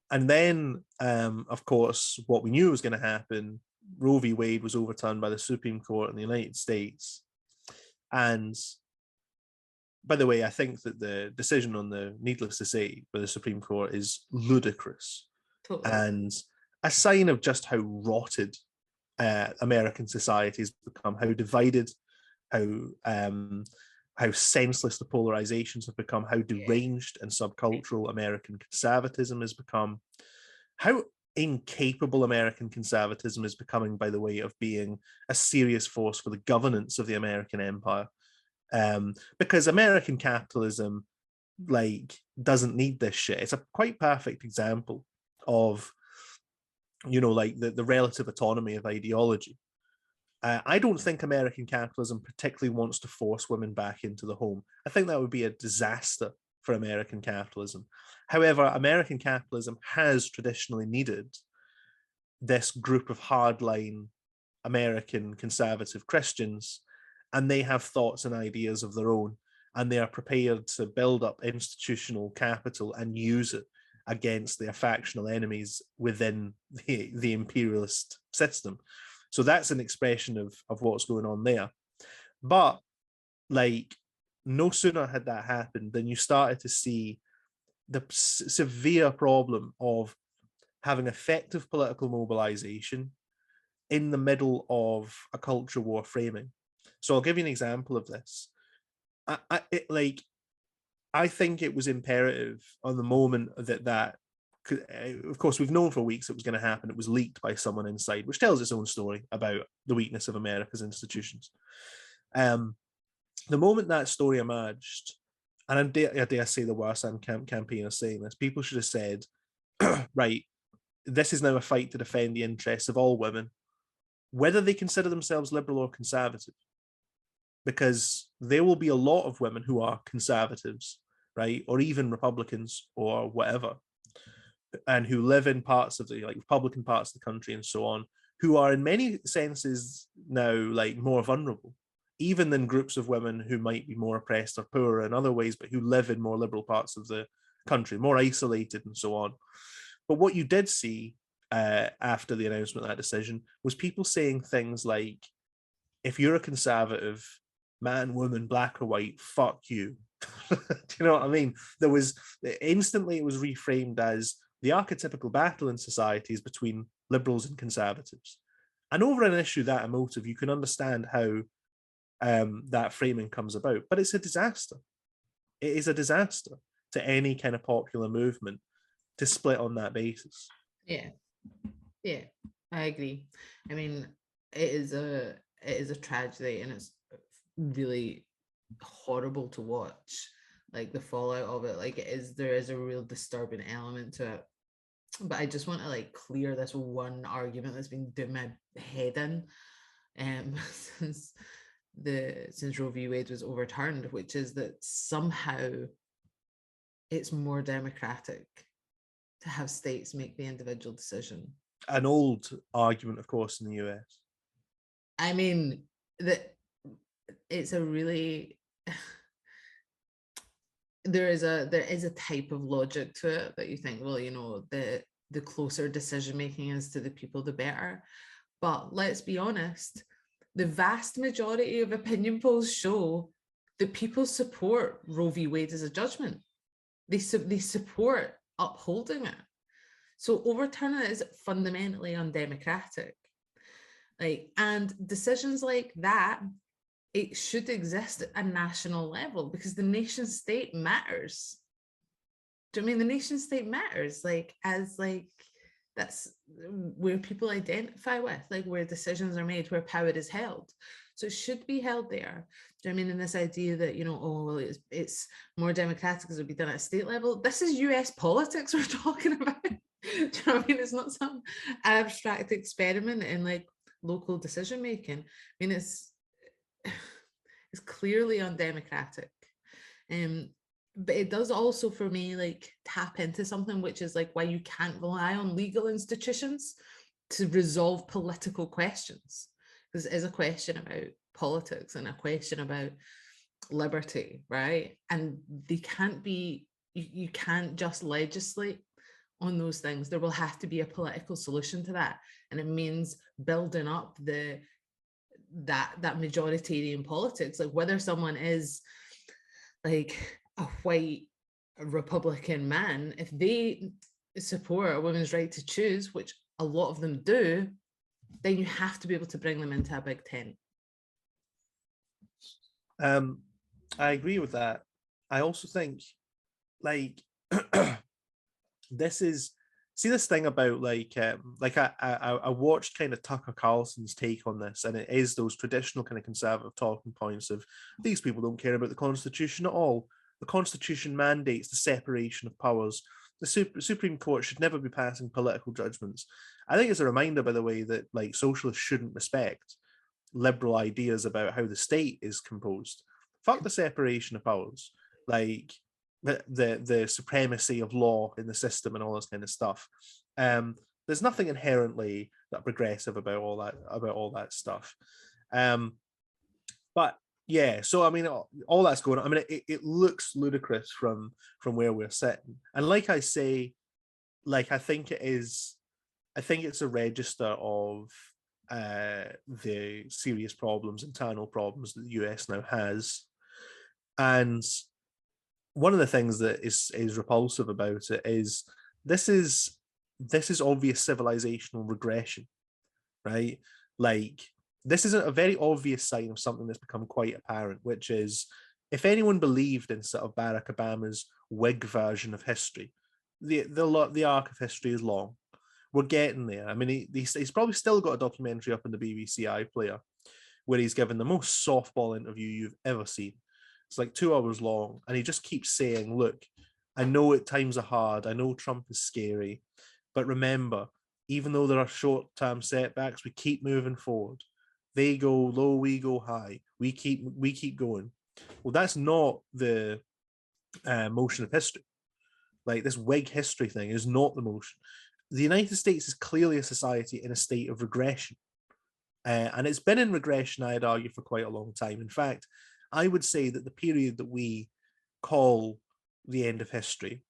And then, of course, what we knew was going to happen, Roe v. Wade was overturned by the Supreme Court in the United States. And by the way, I think that the decision on needless to say, by the Supreme Court is ludicrous. Totally. And a sign of just how rotted American society has become, how divided, how senseless the polarizations have become, how deranged and subcultural American conservatism has become, how incapable American conservatism is becoming, by the way, of being a serious force for the governance of the American empire. Because American capitalism, like, doesn't need this shit. It's a quite perfect example of, like the relative autonomy of ideology. I don't think American capitalism particularly wants to force women back into the home. I think that would be a disaster for American capitalism. However, American capitalism has traditionally needed this group of hardline American conservative Christians, and they have thoughts and ideas of their own, and they are prepared to build up institutional capital and use it against their factional enemies within the imperialist system. So that's an expression of what's going on there. But like, no sooner had that happened than you started to see the severe problem of having effective political mobilization in the middle of a culture war framing. So I'll give you an example of this. I think it was imperative on the moment that of course, we've known for weeks it was going to happen. It was leaked by someone inside, which tells its own story about the weakness of America's institutions. The moment that story emerged, and I dare say the worst campaigners saying this, people should have said, right, this is now a fight to defend the interests of all women, whether they consider themselves liberal or conservative. Because there will be a lot of women who are conservatives, right, or even Republicans or whatever, and who live in parts of the Republican parts of the country and so on, who are in many senses now more vulnerable, even than groups of women who might be more oppressed or poorer in other ways, but who live in more liberal parts of the country, more isolated and so on. But what you did see after the announcement of that decision was people saying things like, if you're a conservative, man, woman, black or white, fuck you. Do you know what I mean? It was reframed as the archetypical battle in societies between liberals and conservatives. And over an issue that emotive, you can understand how that framing comes about. But it's a disaster. It is a disaster to any kind of popular movement to split on that basis. Yeah, I agree. I mean, it is a tragedy, and it's really horrible to watch, like the fallout of it. There is a real disturbing element to it. But I just want to clear this one argument that's been doing my head in since Roe v. Wade was overturned, which is that somehow it's more democratic to have states make the individual decision. An old argument, of course, in the US. I mean, that it's a really there is a type of logic to it that you think, well, the closer decision making is to the people, the better. But let's be honest, the vast majority of opinion polls show that people support Roe v. Wade as a judgment. They support upholding it. So overturning it is fundamentally undemocratic. And decisions like that, it should exist at a national level, because the nation state matters. Do you know what I mean? The nation state matters, that's where people identify with, where decisions are made, where power is held. So it should be held there. Do you know what I mean? And this idea that, it's more democratic because it would be done at a state level. This is US politics we're talking about. Do you know what I mean? It's not some abstract experiment in local decision making. I mean, it's clearly undemocratic. But it does also, for me, tap into something, which is why you can't rely on legal institutions to resolve political questions, because it is a question about politics and a question about liberty, right? And they can't be, you can't just legislate on those things. There will have to be a political solution to that, and it means building up that majoritarian politics, whether someone is a white Republican man, if they support a woman's right to choose, which a lot of them do, then you have to be able to bring them into a big tent. I agree with that. I also think this is, see, this thing about I watched kind of Tucker Carlson's take on this, and it is those traditional kind of conservative talking points of these people don't care about the Constitution at all. The Constitution mandates the separation of powers. The Supreme Court should never be passing political judgments. I think it's a reminder, by the way, that socialists shouldn't respect liberal ideas about how the state is composed. Fuck the separation of powers, the supremacy of law in the system and all this kind of stuff. There's nothing inherently that progressive about all that stuff. But yeah, so I mean, all that's going on. I mean, it looks ludicrous from where we're sitting, and like I say, I think it's a register of the serious problems, internal problems that the US now has. And one of the things that is repulsive about it is this is obvious civilizational regression, right? Like, this is a very obvious sign of something that's become quite apparent, which is, if anyone believed in sort of Barack Obama's Whig version of history, the arc of history is long. We're getting there. I mean, he's probably still got a documentary up in the BBC iPlayer where he's given the most softball interview you've ever seen. It's like 2 hours long, and he just keeps saying, look, I know at times are hard. I know Trump is scary, but remember, even though there are short-term setbacks, we keep moving forward. They go low, we go high. We keep going. Well, that's not the motion of history. Like, this Whig history thing is not the motion. The United States is clearly a society in a state of regression. And it's been in regression, I'd argue, for quite a long time. In fact, I would say that the period that we call the end of history,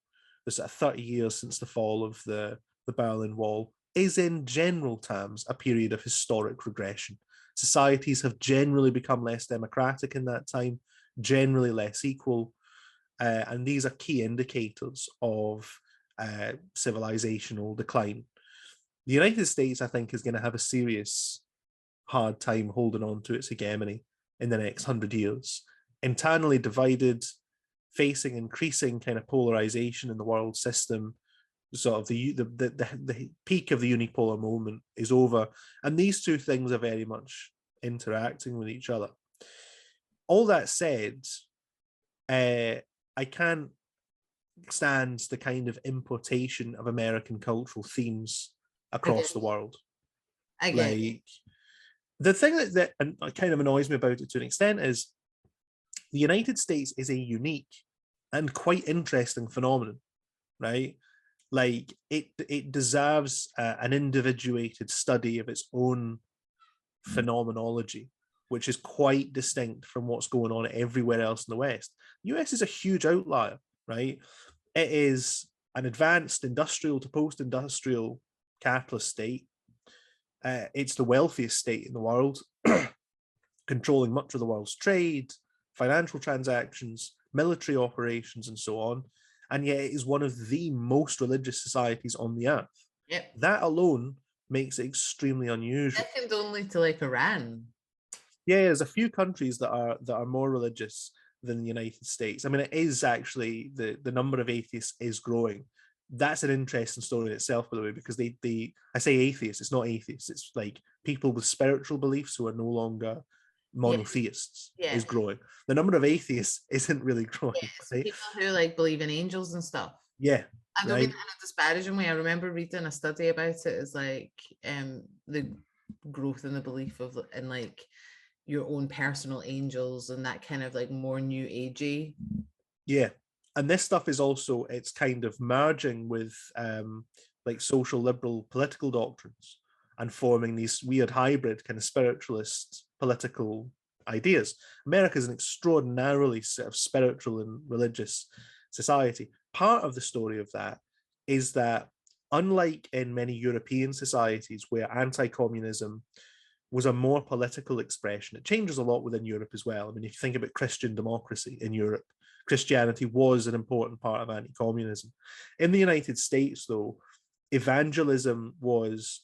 the sort of 30 years since the fall of the Berlin Wall, is in general terms a period of historic regression. Societies have generally become less democratic in that time, generally less equal, and these are key indicators of civilizational decline. The United States, I think, is going to have a serious hard time holding on to its hegemony in the next 100 years. Internally divided, facing increasing kind of polarization in the world system. Sort of the peak of the unipolar moment is over, and these two things are very much interacting with each other. All that said, I can't stand the kind of importation of American cultural themes across the world. Like, the thing that kind of annoys me about it to an extent is the United States is a unique and quite interesting phenomenon, right? Like, it deserves an individuated study of its own phenomenology, which is quite distinct from what's going on everywhere else in the West. The US is a huge outlier, right? It is an advanced industrial to post-industrial capitalist state. It's the wealthiest state in the world, controlling much of the world's trade, financial transactions, military operations, and so on. And yet it is one of the most religious societies on the earth. Yep. That alone makes it extremely unusual. Second only to like Iran. Yeah, there's a few countries that are more religious than the United States. I mean, it is actually, the number of atheists is growing. That's an interesting story in itself, by the way, because I say atheists, it's not atheists, it's like people with spiritual beliefs who are no longer monotheists is growing. The number of atheists isn't really growing. Right? People who like believe in angels and stuff. Yeah. I don't mean in a disparaging way. I remember reading a study about it. It's like the growth in the belief of in like your own personal angels and that kind of like more new agey. Yeah. And this stuff is also, it's kind of merging with like social liberal political doctrines and forming these weird hybrid kind of spiritualist political ideas. America is an extraordinarily sort of spiritual and religious society. Part of the story of that is that, unlike in many European societies where anti-communism was a more political expression, it changes a lot within Europe as well. I mean, if you think about Christian democracy in Europe, Christianity was an important part of anti-communism. In the United States, though, evangelism was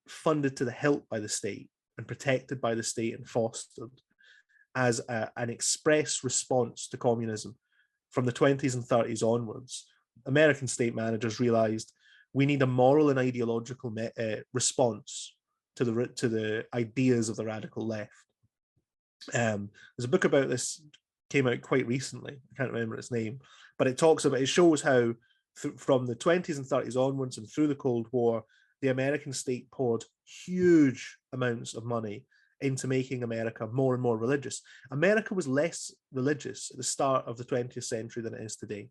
funded to the hilt by the state and protected by the state and fostered as an express response to communism. From the 20s and 30s onwards, American state managers realized we need a moral and ideological response to the ideas of the radical left. There's a book about this, came out quite recently. I can't remember its name, but it shows how from the 20s and 30s onwards and through the Cold War, the American state poured huge amounts of money into making America more and more religious. America was less religious at the start of the 20th century than it is today,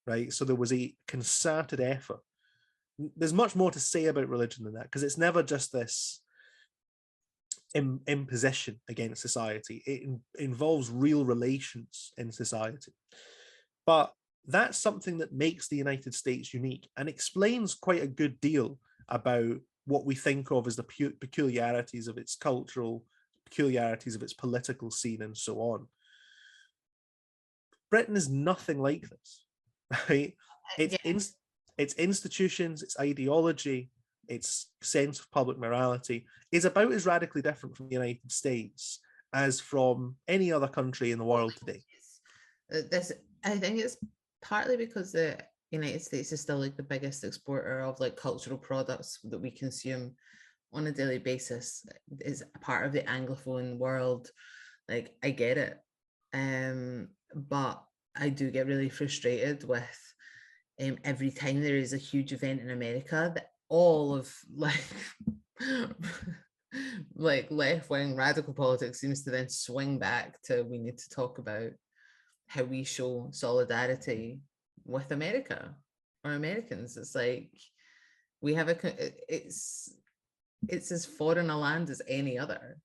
right? So there was a concerted effort. There's much more to say about religion than that, because it's never just this imposition against society. It involves real relations in society. But that's something that makes the United States unique and explains quite a good deal about what we think of as the peculiarities of its cultural, peculiarities of its political scene, and so on. Britain is nothing like this, right? Its institutions, its ideology, its sense of public morality is about as radically different from the United States as from any other country in the world today. I think it's partly because the United States is still like the biggest exporter of like cultural products that we consume on a daily basis. Is a part of the Anglophone world. Like I get it, but I do get really frustrated with every time there is a huge event in America that all of like left-wing radical politics seems to then swing back to we need to talk about how we show solidarity with America or Americans. It's like we have it's as foreign a land as any other.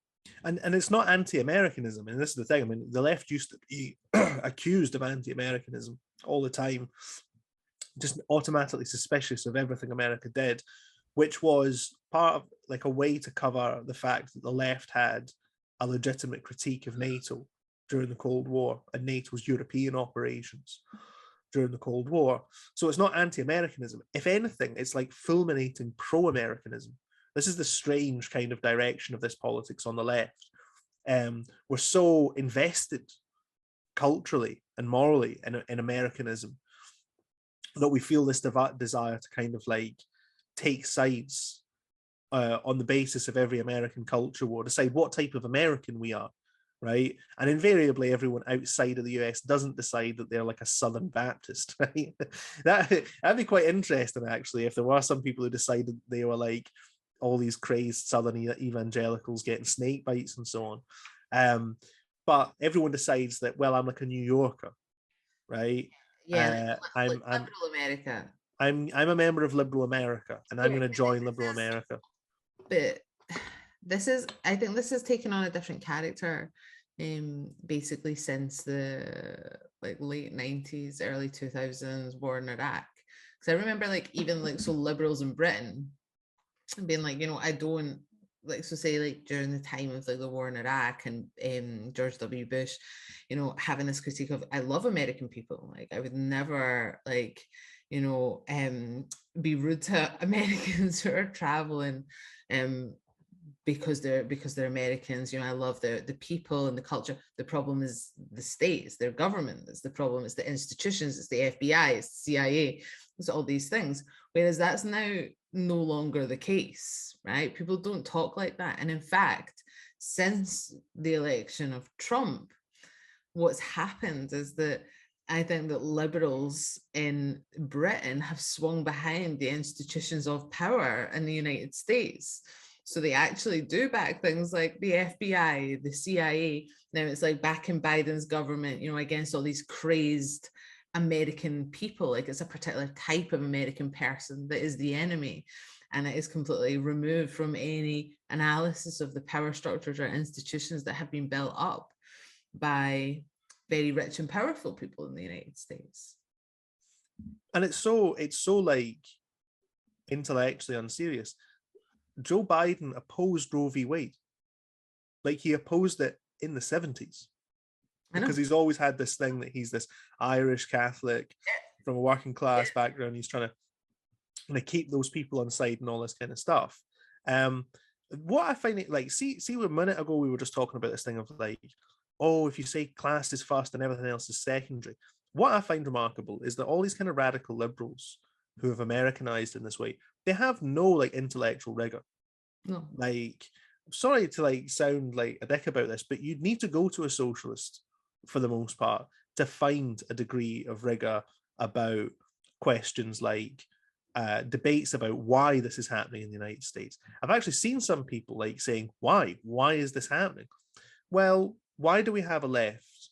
And it's not anti-Americanism. And this is the thing. I mean, the left used to be accused of anti-Americanism all the time, just automatically suspicious of everything America did, which was part of like a way to cover the fact that the left had a legitimate critique of NATO during the Cold War and NATO's European operations during the Cold War. So it's not anti-Americanism. If anything, it's like fulminating pro-Americanism. This is the strange kind of direction of this politics on the left. We're so invested culturally and morally in Americanism that we feel this desire to kind of like take sides on the basis of every American culture war, decide what type of American we are, right? And invariably, everyone outside of the US doesn't decide that they're like a Southern Baptist, right? That'd be quite interesting, actually, if there were some people who decided they were like all these crazed Southern evangelicals getting snake bites and so on. But everyone decides that, well, I'm like a New Yorker, right? Yeah, I'm liberal America. I'm a member of Liberal America, and I'm going to join Liberal America. But I think this has taken on a different character, basically since the like late 90s, early 2000s war in Iraq. Because I remember like even like so liberals in Britain being like, I don't like, so say like during the time of like the war in Iraq and George W. Bush, having this critique of, I love American people. Like I would never like, be rude to Americans who are traveling because they're Americans. I love the people and the culture. The problem is the states, their government. It's the problem. It's the institutions. It's the FBI. It's the CIA. It's all these things. Whereas that's now no longer the case, right? People don't talk like that. And in fact, since the election of Trump, what's happened is that I think that liberals in Britain have swung behind the institutions of power in the United States. So they actually do back things like the FBI, the CIA. Now it's like backing Biden's government, against all these crazed American people. Like it's a particular type of American person that is the enemy. And it is completely removed from any analysis of the power structures or institutions that have been built up by very rich and powerful people in the United States. And it's so like intellectually unserious. Joe Biden opposed Roe v. Wade. Like he opposed it in the 70s. Because he's always had this thing that he's this Irish Catholic from a working class background. He's trying to keep those people on side and all this kind of stuff. What I find it like, see, a minute ago we were just talking about this thing of like, oh, if you say class is first and everything else is secondary. What I find remarkable is that all these kind of radical liberals who have Americanized in this way, they have no like intellectual rigor. No. Like, sorry to like sound like a dick about this, but you'd need to go to a socialist for the most part to find a degree of rigor about questions like debates about why this is happening in the United States. I've actually seen some people like saying, why is this happening? Well, why do we have a left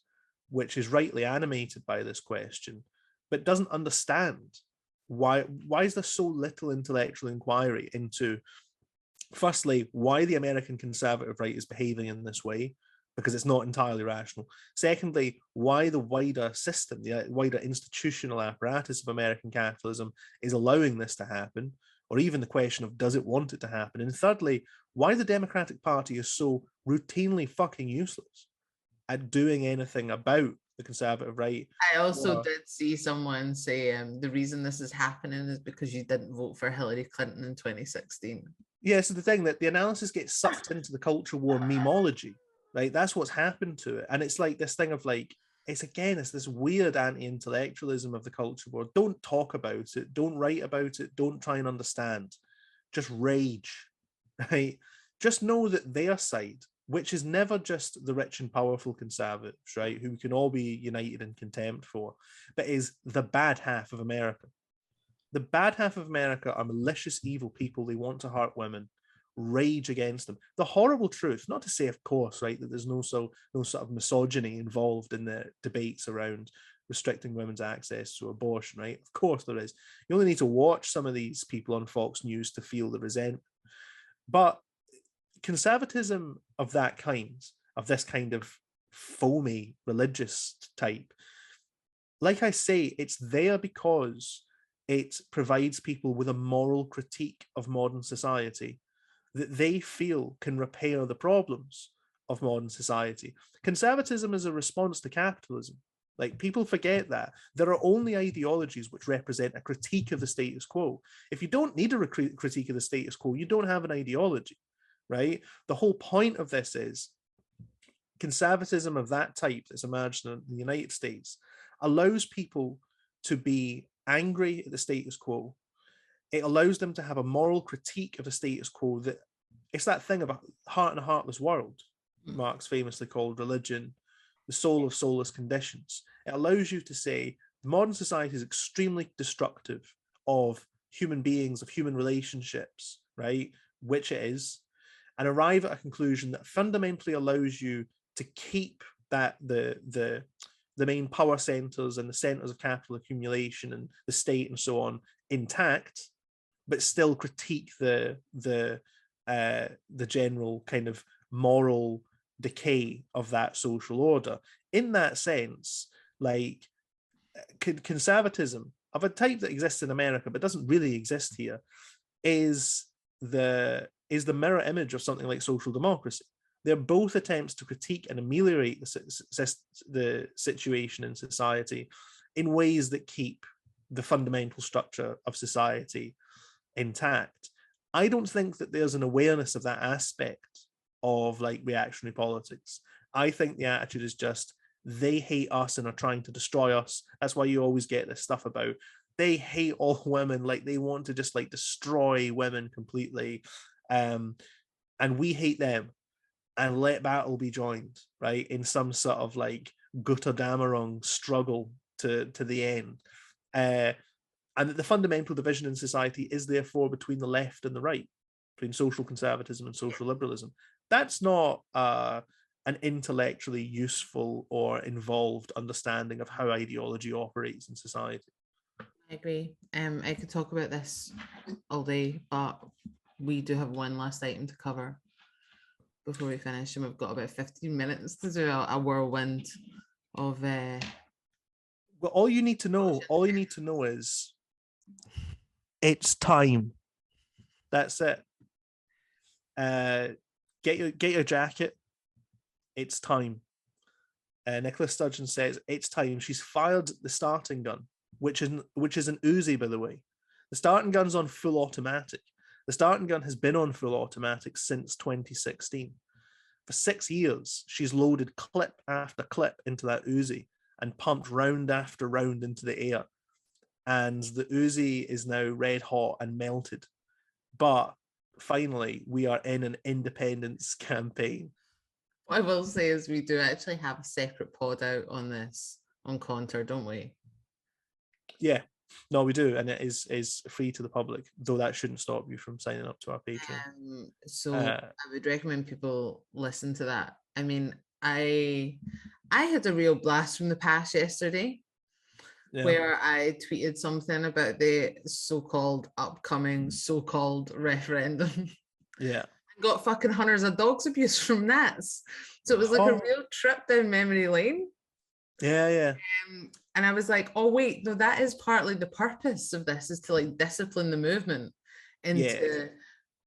which is rightly animated by this question, but doesn't understand why is there so little intellectual inquiry into, firstly, why the American conservative right is behaving in this way, because it's not entirely rational. Secondly, why the wider system, the wider institutional apparatus of American capitalism is allowing this to happen, or even the question of does it want it to happen? And thirdly, why the Democratic Party is so routinely fucking useless at doing anything about the conservative right. I also did see someone say the reason this is happening is because you didn't vote for Hillary Clinton in 2016. Yeah, so the thing that the analysis gets sucked into the culture war memeology, right? That's what's happened to it. And it's like this thing of like, it's this weird anti-intellectualism of the culture war. Don't talk about it. Don't write about it. Don't try and understand. Just rage, right? Just know that their side, which is never just the rich and powerful conservatives, right, who we can all be united in contempt for, but is the bad half of America. The bad half of America are malicious, evil people. They want to hurt women, rage against them. The horrible truth, not to say, of course, right, that there's no sort of misogyny involved in the debates around restricting women's access to abortion, right? Of course there is. You only need to watch some of these people on Fox News to feel the resentment. But conservatism of that kind, of this kind of foamy religious type, like I say, it's there because it provides people with a moral critique of modern society that they feel can repair the problems of modern society. Conservatism is a response to capitalism. Like, people forget that. There are only ideologies which represent a critique of the status quo. If you don't need a critique of the status quo, you don't have an ideology, right? The whole point of this is conservatism of that type that's emerged in the United States allows people to be angry at the status quo. It allows them to have a moral critique of the status quo. That it's that thing about heart in a heartless world, Marx famously called religion the soul of soulless conditions. It allows you to say modern society is extremely destructive of human beings, of human relationships, right? Which it is, and arrive at a conclusion that fundamentally allows you to keep that the main power centers and the centers of capital accumulation and the state and so on intact, but still critique the general kind of moral decay of that social order. In that sense, like, conservatism of a type that exists in America but doesn't really exist here is the mirror image of something like social democracy. They're both attempts to critique and ameliorate the situation in society in ways that keep the fundamental structure of society intact. I don't think that there's an awareness of that aspect of like reactionary politics. I think the attitude is just they hate us and are trying to destroy us. That's why you always get this stuff about they hate all women, like they want to just like destroy women completely, and we hate them, and let battle be joined, right, in some sort of like Götterdämmerung struggle to the end. And that the fundamental division in society is therefore between the left and the right, between social conservatism and social liberalism. That's not an intellectually useful or involved understanding of how ideology operates in society. I agree. I could talk about this all day, but we do have one last item to cover before we finish, and we've got about 15 minutes to do a whirlwind of well, all you need to know is it's time. That's it. Get your jacket. It's time. Nicola Sturgeon says it's time. She's fired the starting gun, which is an Uzi, by the way. The starting gun's on full automatic. The starting gun has been on full automatic since 2016. For 6 years, she's loaded clip after clip into that Uzi and pumped round after round into the air. And the Uzi is now red hot and melted. But finally, we are in an independence campaign. What I will say is we do actually have a separate pod out on this, on Contour, don't we? Yeah. No, we do, and it is free to the public, though that shouldn't stop you from signing up to our Patreon. So I would recommend people listen to that. I mean, I had a real blast from the past yesterday, where I tweeted something about the so-called upcoming so-called referendum. Yeah. Got fucking hundreds of dogs abuse from that. So it was like a real trip down memory lane. Yeah. And I was like, oh wait, no, that is partly the purpose of this, is to like discipline the movement. Yeah. into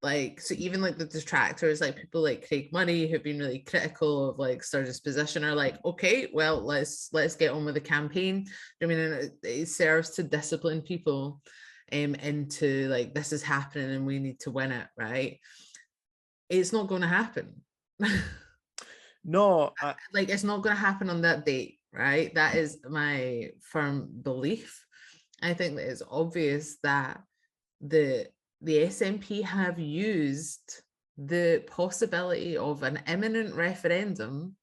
like, so even like the detractors, like people like Craig Murray who've been really critical of like Sturgis' position, are like, okay, well, let's get on with the campaign. I mean, and it serves to discipline people into like, this is happening and we need to win it, right? It's not going to happen. No, Like, it's not going to happen on that date, right? That is my firm belief. I think that it's obvious that the SNP have used the possibility of an imminent referendum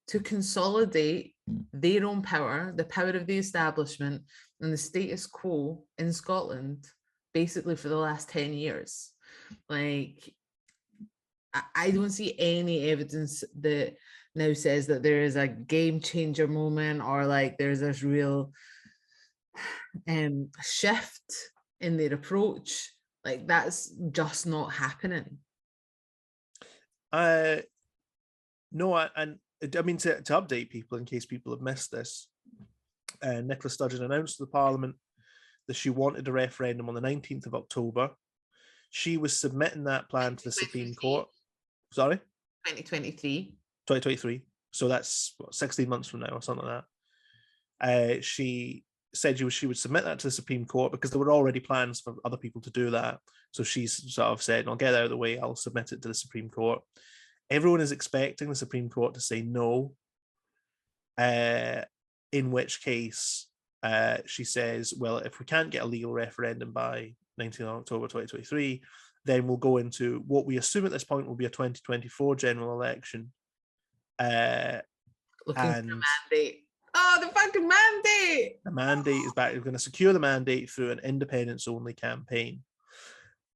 to consolidate their own power, the power of the establishment, and the status quo in Scotland, basically for the last 10 years. Like, I don't see any evidence that now says that there is a game changer moment, or like there's this real shift in their approach. Like, that's just not happening. No, and I mean, to update people in case people have missed this, Nicola Sturgeon announced to the Parliament that she wanted a referendum on the 19th of October. She was submitting that plan to the Supreme Court. Sorry? 2023. 2023. So that's 16 months from now or something like that. She said she would submit that to the Supreme Court because there were already plans for other people to do that. So she's sort of said, I'll get out of the way, I'll submit it to the Supreme Court. Everyone is expecting the Supreme Court to say no, in which case she says, well, if we can't get a legal referendum by 19th October 2023, then we'll go into what we assume at this point will be a 2024 general election. Looking for a mandate. Oh, the fucking mandate! The mandate is back. We're going to secure the mandate through an independence-only campaign.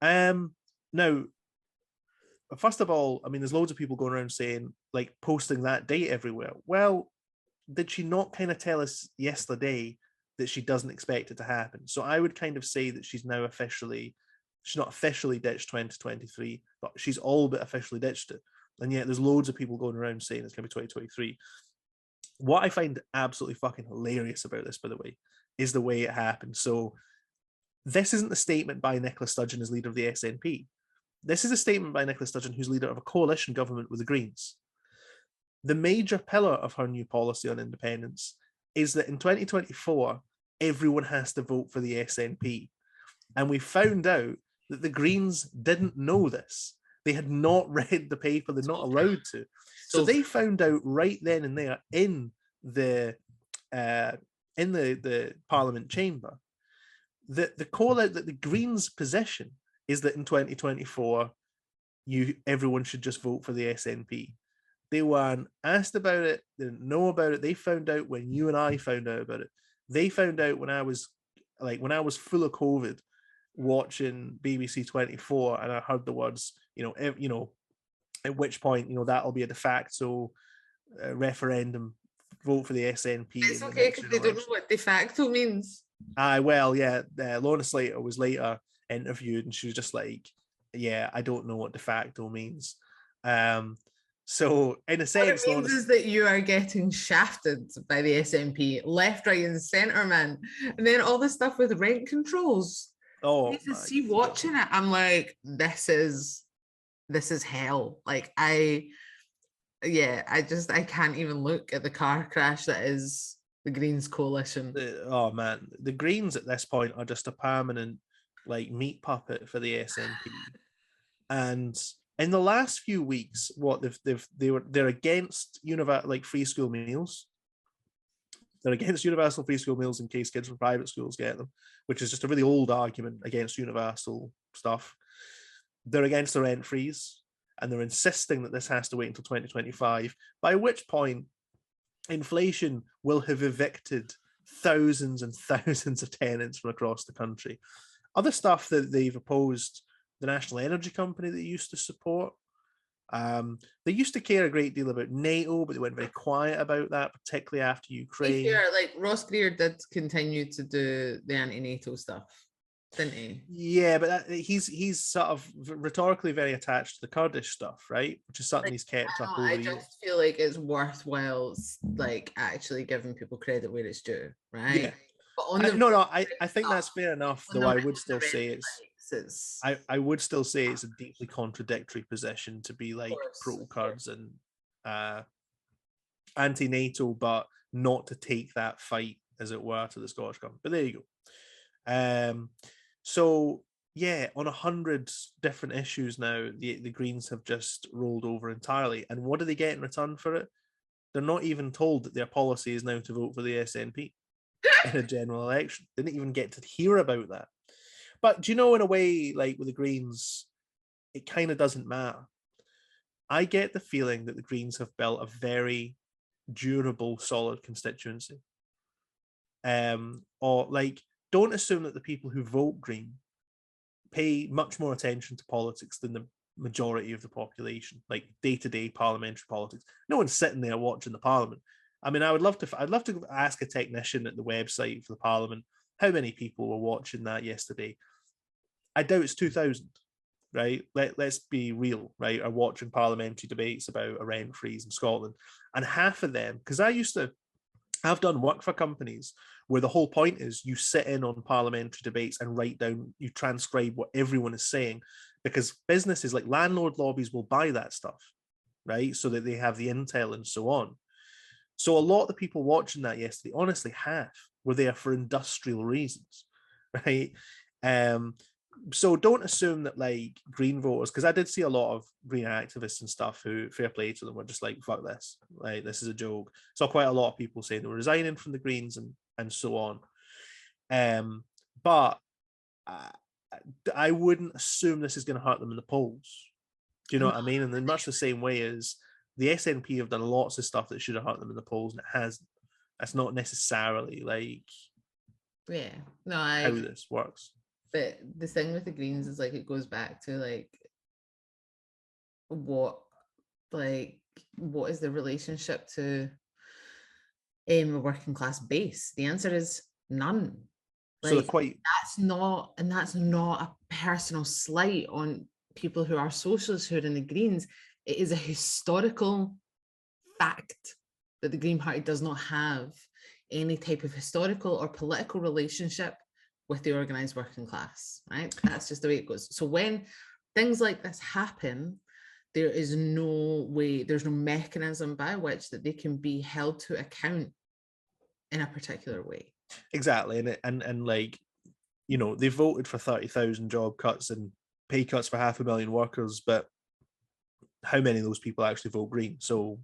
Now, first of all, I mean, there's loads of people going around saying, like, posting that date everywhere. Well, did she not kind of tell us yesterday that she doesn't expect it to happen? So I would kind of say that she's not officially ditched 2023, but she's all but officially ditched it. And yet there's loads of people going around saying it's going to be 2023. What I find absolutely fucking hilarious about this, by the way, is the way it happened. So this isn't a statement by Nicola Sturgeon as leader of the SNP. This is a statement by Nicola Sturgeon, who's leader of a coalition government with the Greens. The major pillar of her new policy on independence is that in 2024, everyone has to vote for the SNP. And we found out that the Greens didn't know this. They had not read the paper, they're not allowed to. So they found out right then and there in the Parliament chamber that the Greens' position is that in 2024, everyone should just vote for the SNP. They weren't asked about it, they didn't know about it. They found out when you and I found out about it. They found out when I was full of COVID, watching BBC 24, and I heard the words, at which point, that'll be a de facto referendum, vote for the SNP. It's okay because they don't know what de facto means. Lorna Slater was later interviewed and she was just like, yeah, I don't know what de facto means. So in a sense, what it means is that you are getting shafted by the SNP, left, right, and centre, man. And then all this stuff with rent controls. Oh, see, watching it, I'm like, this is hell. Like, I can't even look at the car crash that is the Greens coalition. The Greens at this point are just a permanent like meat puppet for the SNP. And in the last few weeks, what they're against free school meals. They're against universal free school meals in case kids from private schools get them, which is just a really old argument against universal stuff. They're against the rent freeze, and they're insisting that this has to wait until 2025, by which point inflation will have evicted thousands and thousands of tenants from across the country. Other stuff that they've opposed, the National Energy Company that they used to support. They used to care a great deal about NATO, but they went very quiet about that, particularly after Ukraine. Yeah, like Ross Greer did continue to do the anti-NATO stuff, didn't he? Yeah, but he's sort of rhetorically very attached to the Kurdish stuff, right? Which is something he's kept up over the years. I just feel like it's worthwhile, like, actually giving people credit where it's due, right? Yeah. But I think that's fair enough, though I would still say it's... It's I would still say it's a deeply contradictory position to be like course, pro-Kurds and anti-NATO, but not to take that fight, as it were, to the Scottish government. But there you go. So yeah, on 100 different issues now, the Greens have just rolled over entirely. And what do they get in return for it? They're not even told that their policy is now to vote for the SNP in a general election. They didn't even get to hear about that. But do you know, in a way, like with the Greens, it kind of doesn't matter. I get the feeling that the Greens have built a very durable, solid constituency. Or like, don't assume that the people who vote Green pay much more attention to politics than the majority of the population, like day-to-day parliamentary politics. No one's sitting there watching the Parliament. I mean, I'd love to ask a technician at the website for the Parliament how many people were watching that yesterday. I doubt it's 2,000, right? Let's be real, right? Are watching parliamentary debates about a rent freeze in Scotland. And half of them, because I've done work for companies where the whole point is you sit in on parliamentary debates and write down, you transcribe what everyone is saying, because businesses like landlord lobbies will buy that stuff, right? So that they have the intel and so on. So a lot of the people watching that yesterday, honestly, half were there for industrial reasons, right? So don't assume that like Green voters, because I did see a lot of Green activists and stuff who, fair play to them, were just like, fuck this, like this is a joke. Saw quite a lot of people saying they were resigning from the Greens and so on. But I wouldn't assume this is going to hurt them in the polls. Do you know what I mean? And in much the same way as the SNP have done lots of stuff that should have hurt them in the polls, and it hasn't. That's not necessarily like how this works. But the thing with the Greens is like it goes back to like what is the relationship to a working class base? The answer is none. So Like quite that's not a personal slight on people who are socialists who are in the Greens. It is a historical fact that the Green Party does not have any type of historical or political relationship with the organized working class, right? That's just the way it goes. So when things like this happen, there is no way, there's no mechanism by which that they can be held to account in a particular way. Exactly. And like, you know, they voted for 30,000 job cuts and pay cuts for 500,000 workers, but how many of those people actually vote Green? So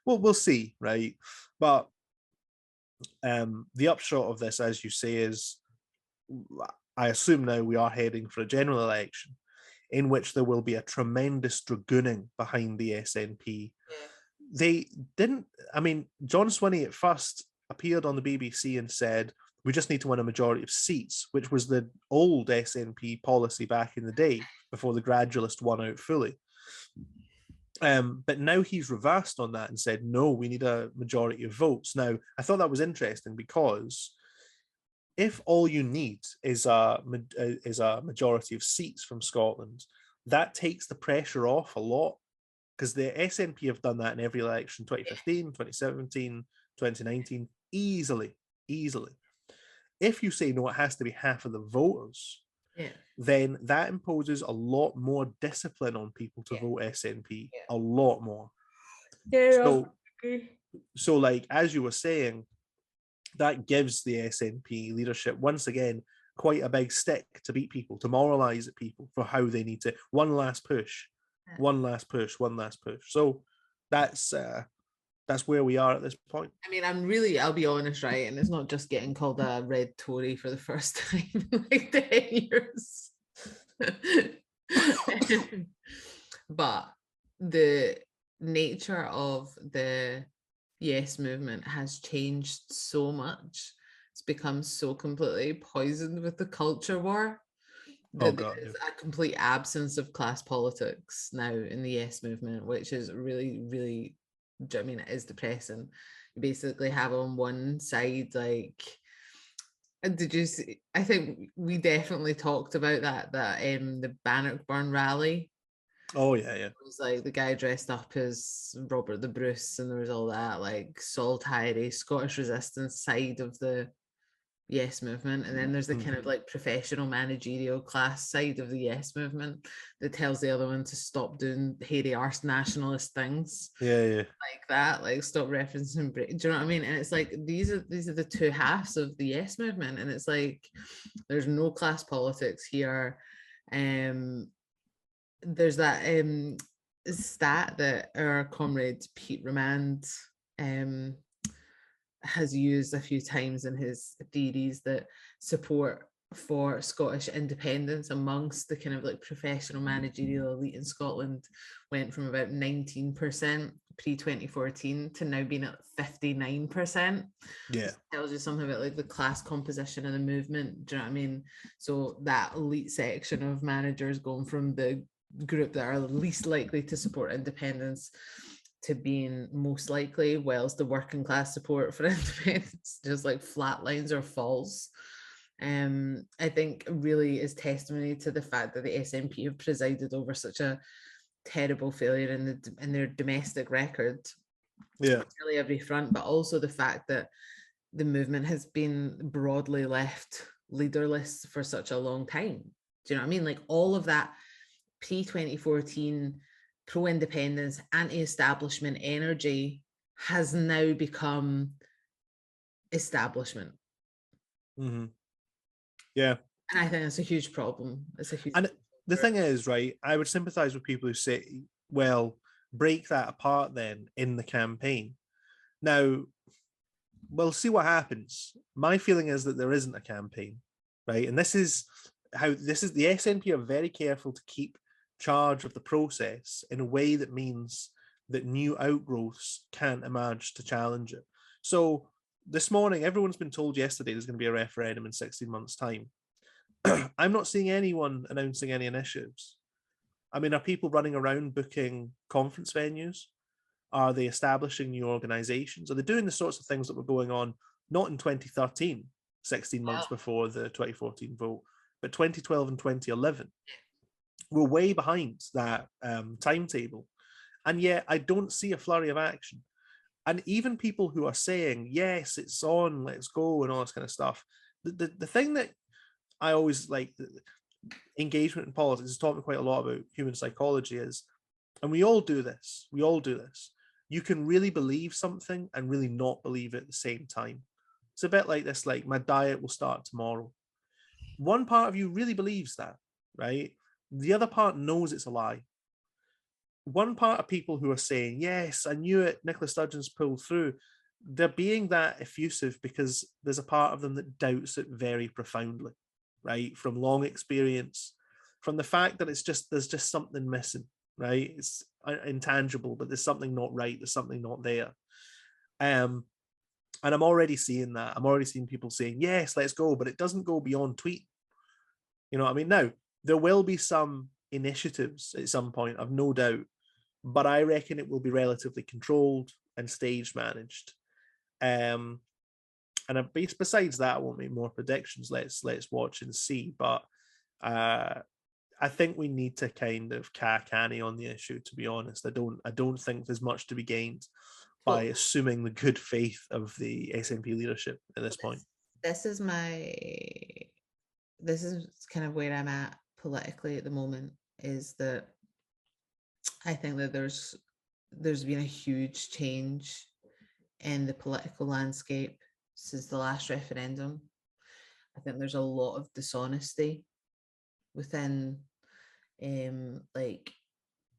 we'll see, right? But the upshot of this, as you say, is I assume now we are heading for a general election in which there will be a tremendous dragooning behind the SNP. Yeah. They didn't, I mean, John Swinney at first appeared on the BBC and said, we just need to win a majority of seats, which was the old SNP policy back in the day before the gradualist won out fully. But now he's reversed on that and said, no, we need a majority of votes. Now, I thought that was interesting because if all you need is a majority of seats from Scotland, that takes the pressure off a lot, because the SNP have done that in every election, 2015, 2017, 2019, easily. If you say, no, it has to be half of the voters, then that imposes a lot more discipline on people to vote SNP, a lot more. So like, as you were saying, that gives the SNP leadership, once again, quite a big stick to beat people, to moralise at people for how they need to, one last push. So that's where we are at this point. I mean, I'll be honest, right? And it's not just getting called a red Tory for the first time in like 10 years. But the nature of the Yes movement has changed so much. It's become so completely poisoned with the culture war that there is a complete absence of class politics now in the Yes movement, which is really, really, I mean, it is depressing. You basically have on one side, like, did you see, I think we definitely talked about that the Bannockburn rally. Oh yeah. It was like the guy dressed up as Robert the Bruce, and there was all that like solidarity, Scottish resistance side of the Yes movement, and then there's the kind of like professional managerial class side of the Yes movement that tells the other one to stop doing hairy arse nationalist things Yeah. like that, like stop referencing do you know what I mean? And it's like these are the two halves of the Yes movement, and it's like there's no class politics here. There's that stat that our comrade Pete Remand has used a few times in his theories, that support for Scottish independence amongst the kind of like professional managerial elite in Scotland went from about 19% pre-2014 to now being at 59%. Yeah. This tells you something about like the class composition of the movement. Do you know what I mean? So that elite section of managers going from the group that are least likely to support independence to being most likely, whilst the working class support for independence just like flatlines or falls. I think really is testimony to the fact that the SNP have presided over such a terrible failure in their domestic record, Yeah. really every front, but also the fact that the movement has been broadly left leaderless for such a long time. Do you know what I mean? Like all of that pre-2014 pro-independence, anti-establishment energy has now become establishment. Mm-hmm. Yeah. And I think it's a huge problem. It's a huge And problem. the thing is, right, I would sympathize with people who say, well, break that apart then in the campaign. Now, we'll see what happens. My feeling is that there isn't a campaign, right? And this is the SNP are very careful to keep charge of the process in a way that means that new outgrowths can't emerge to challenge it. So this morning, everyone's been told yesterday there's going to be a referendum in 16 months' time. I'm not seeing anyone announcing any initiatives. I mean, are people running around booking conference venues? Are they establishing new organizations? Are they doing the sorts of things that were going on not in 2013, 16 months before the 2014 vote, but 2012 and 2011? We're way behind that timetable. And yet I don't see a flurry of action. And even people who are saying, yes, it's on, let's go, and all this kind of stuff. The thing that I always like, engagement in politics has taught me quite a lot about human psychology is, and we all do this, you can really believe something and really not believe it at the same time. It's a bit like this, like my diet will start tomorrow. One part of you really believes that, right? The other part knows it's a lie. One part of people who are saying, yes, I knew it, Nicola Sturgeon's pulled through, they're being that effusive because there's a part of them that doubts it very profoundly, right? From long experience, from the fact that there's just something missing, right? It's intangible, but there's something not right, there's something not there. And I'm already seeing that. I'm already seeing people saying, yes, let's go, but it doesn't go beyond tweet. You know what I mean? Now, there will be some initiatives at some point, I've no doubt, but I reckon it will be relatively controlled and stage managed. And besides that, I won't make more predictions. Let's watch and see. But I think we need to kind of canny on the issue. To be honest, I don't think there's much to be gained by assuming the good faith of the SNP leadership at this point. This is kind of where I'm at politically at the moment, is that I think that there's been a huge change in the political landscape since the last referendum. I think there's a lot of dishonesty within like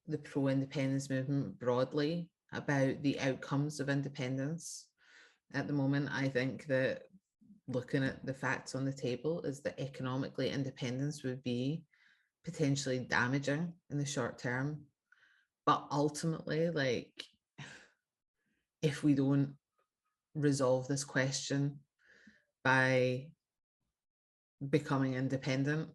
the pro-independence movement broadly about the outcomes of independence. At the moment, I think that looking at the facts on the table is that economically independence would be potentially damaging in the short term. But ultimately, like, if we don't resolve this question by becoming independent,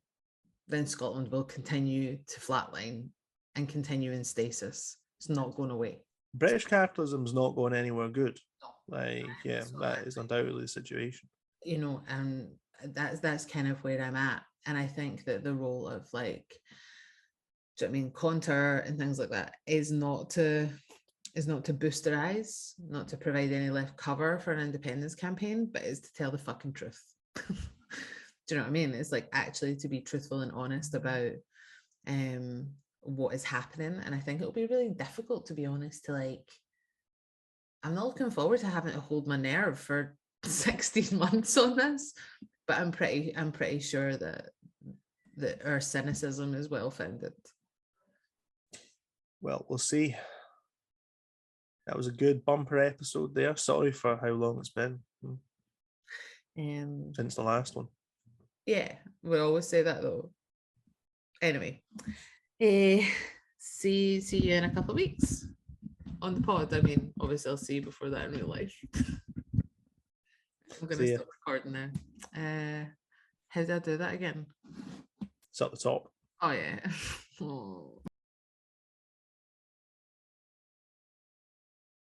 then Scotland will continue to flatline and continue in stasis. It's not going away. British capitalism's not going anywhere good. Like, yeah, that is undoubtedly the situation. You know, and that's kind of where I'm at. And I think that the role of like, do you know what I mean, Contour and things like that is not to boosterize, not to provide any left cover for an independence campaign, but is to tell the fucking truth. Do you know what I mean? It's like actually to be truthful and honest about what is happening. And I think it'll be really difficult, to be honest, to like, I'm not looking forward to having to hold my nerve for 16 months on this, but I'm pretty sure that our cynicism is well founded. Well, we'll see. That was a good bumper episode there. Sorry for how long it's been since the last one. Yeah, we always say that though. Anyway, see you in a couple of weeks on the pod. I mean, obviously I'll see you before that in real life. I'm gonna stop recording now. How did I do that again? It's at the top. Oh yeah. Oh.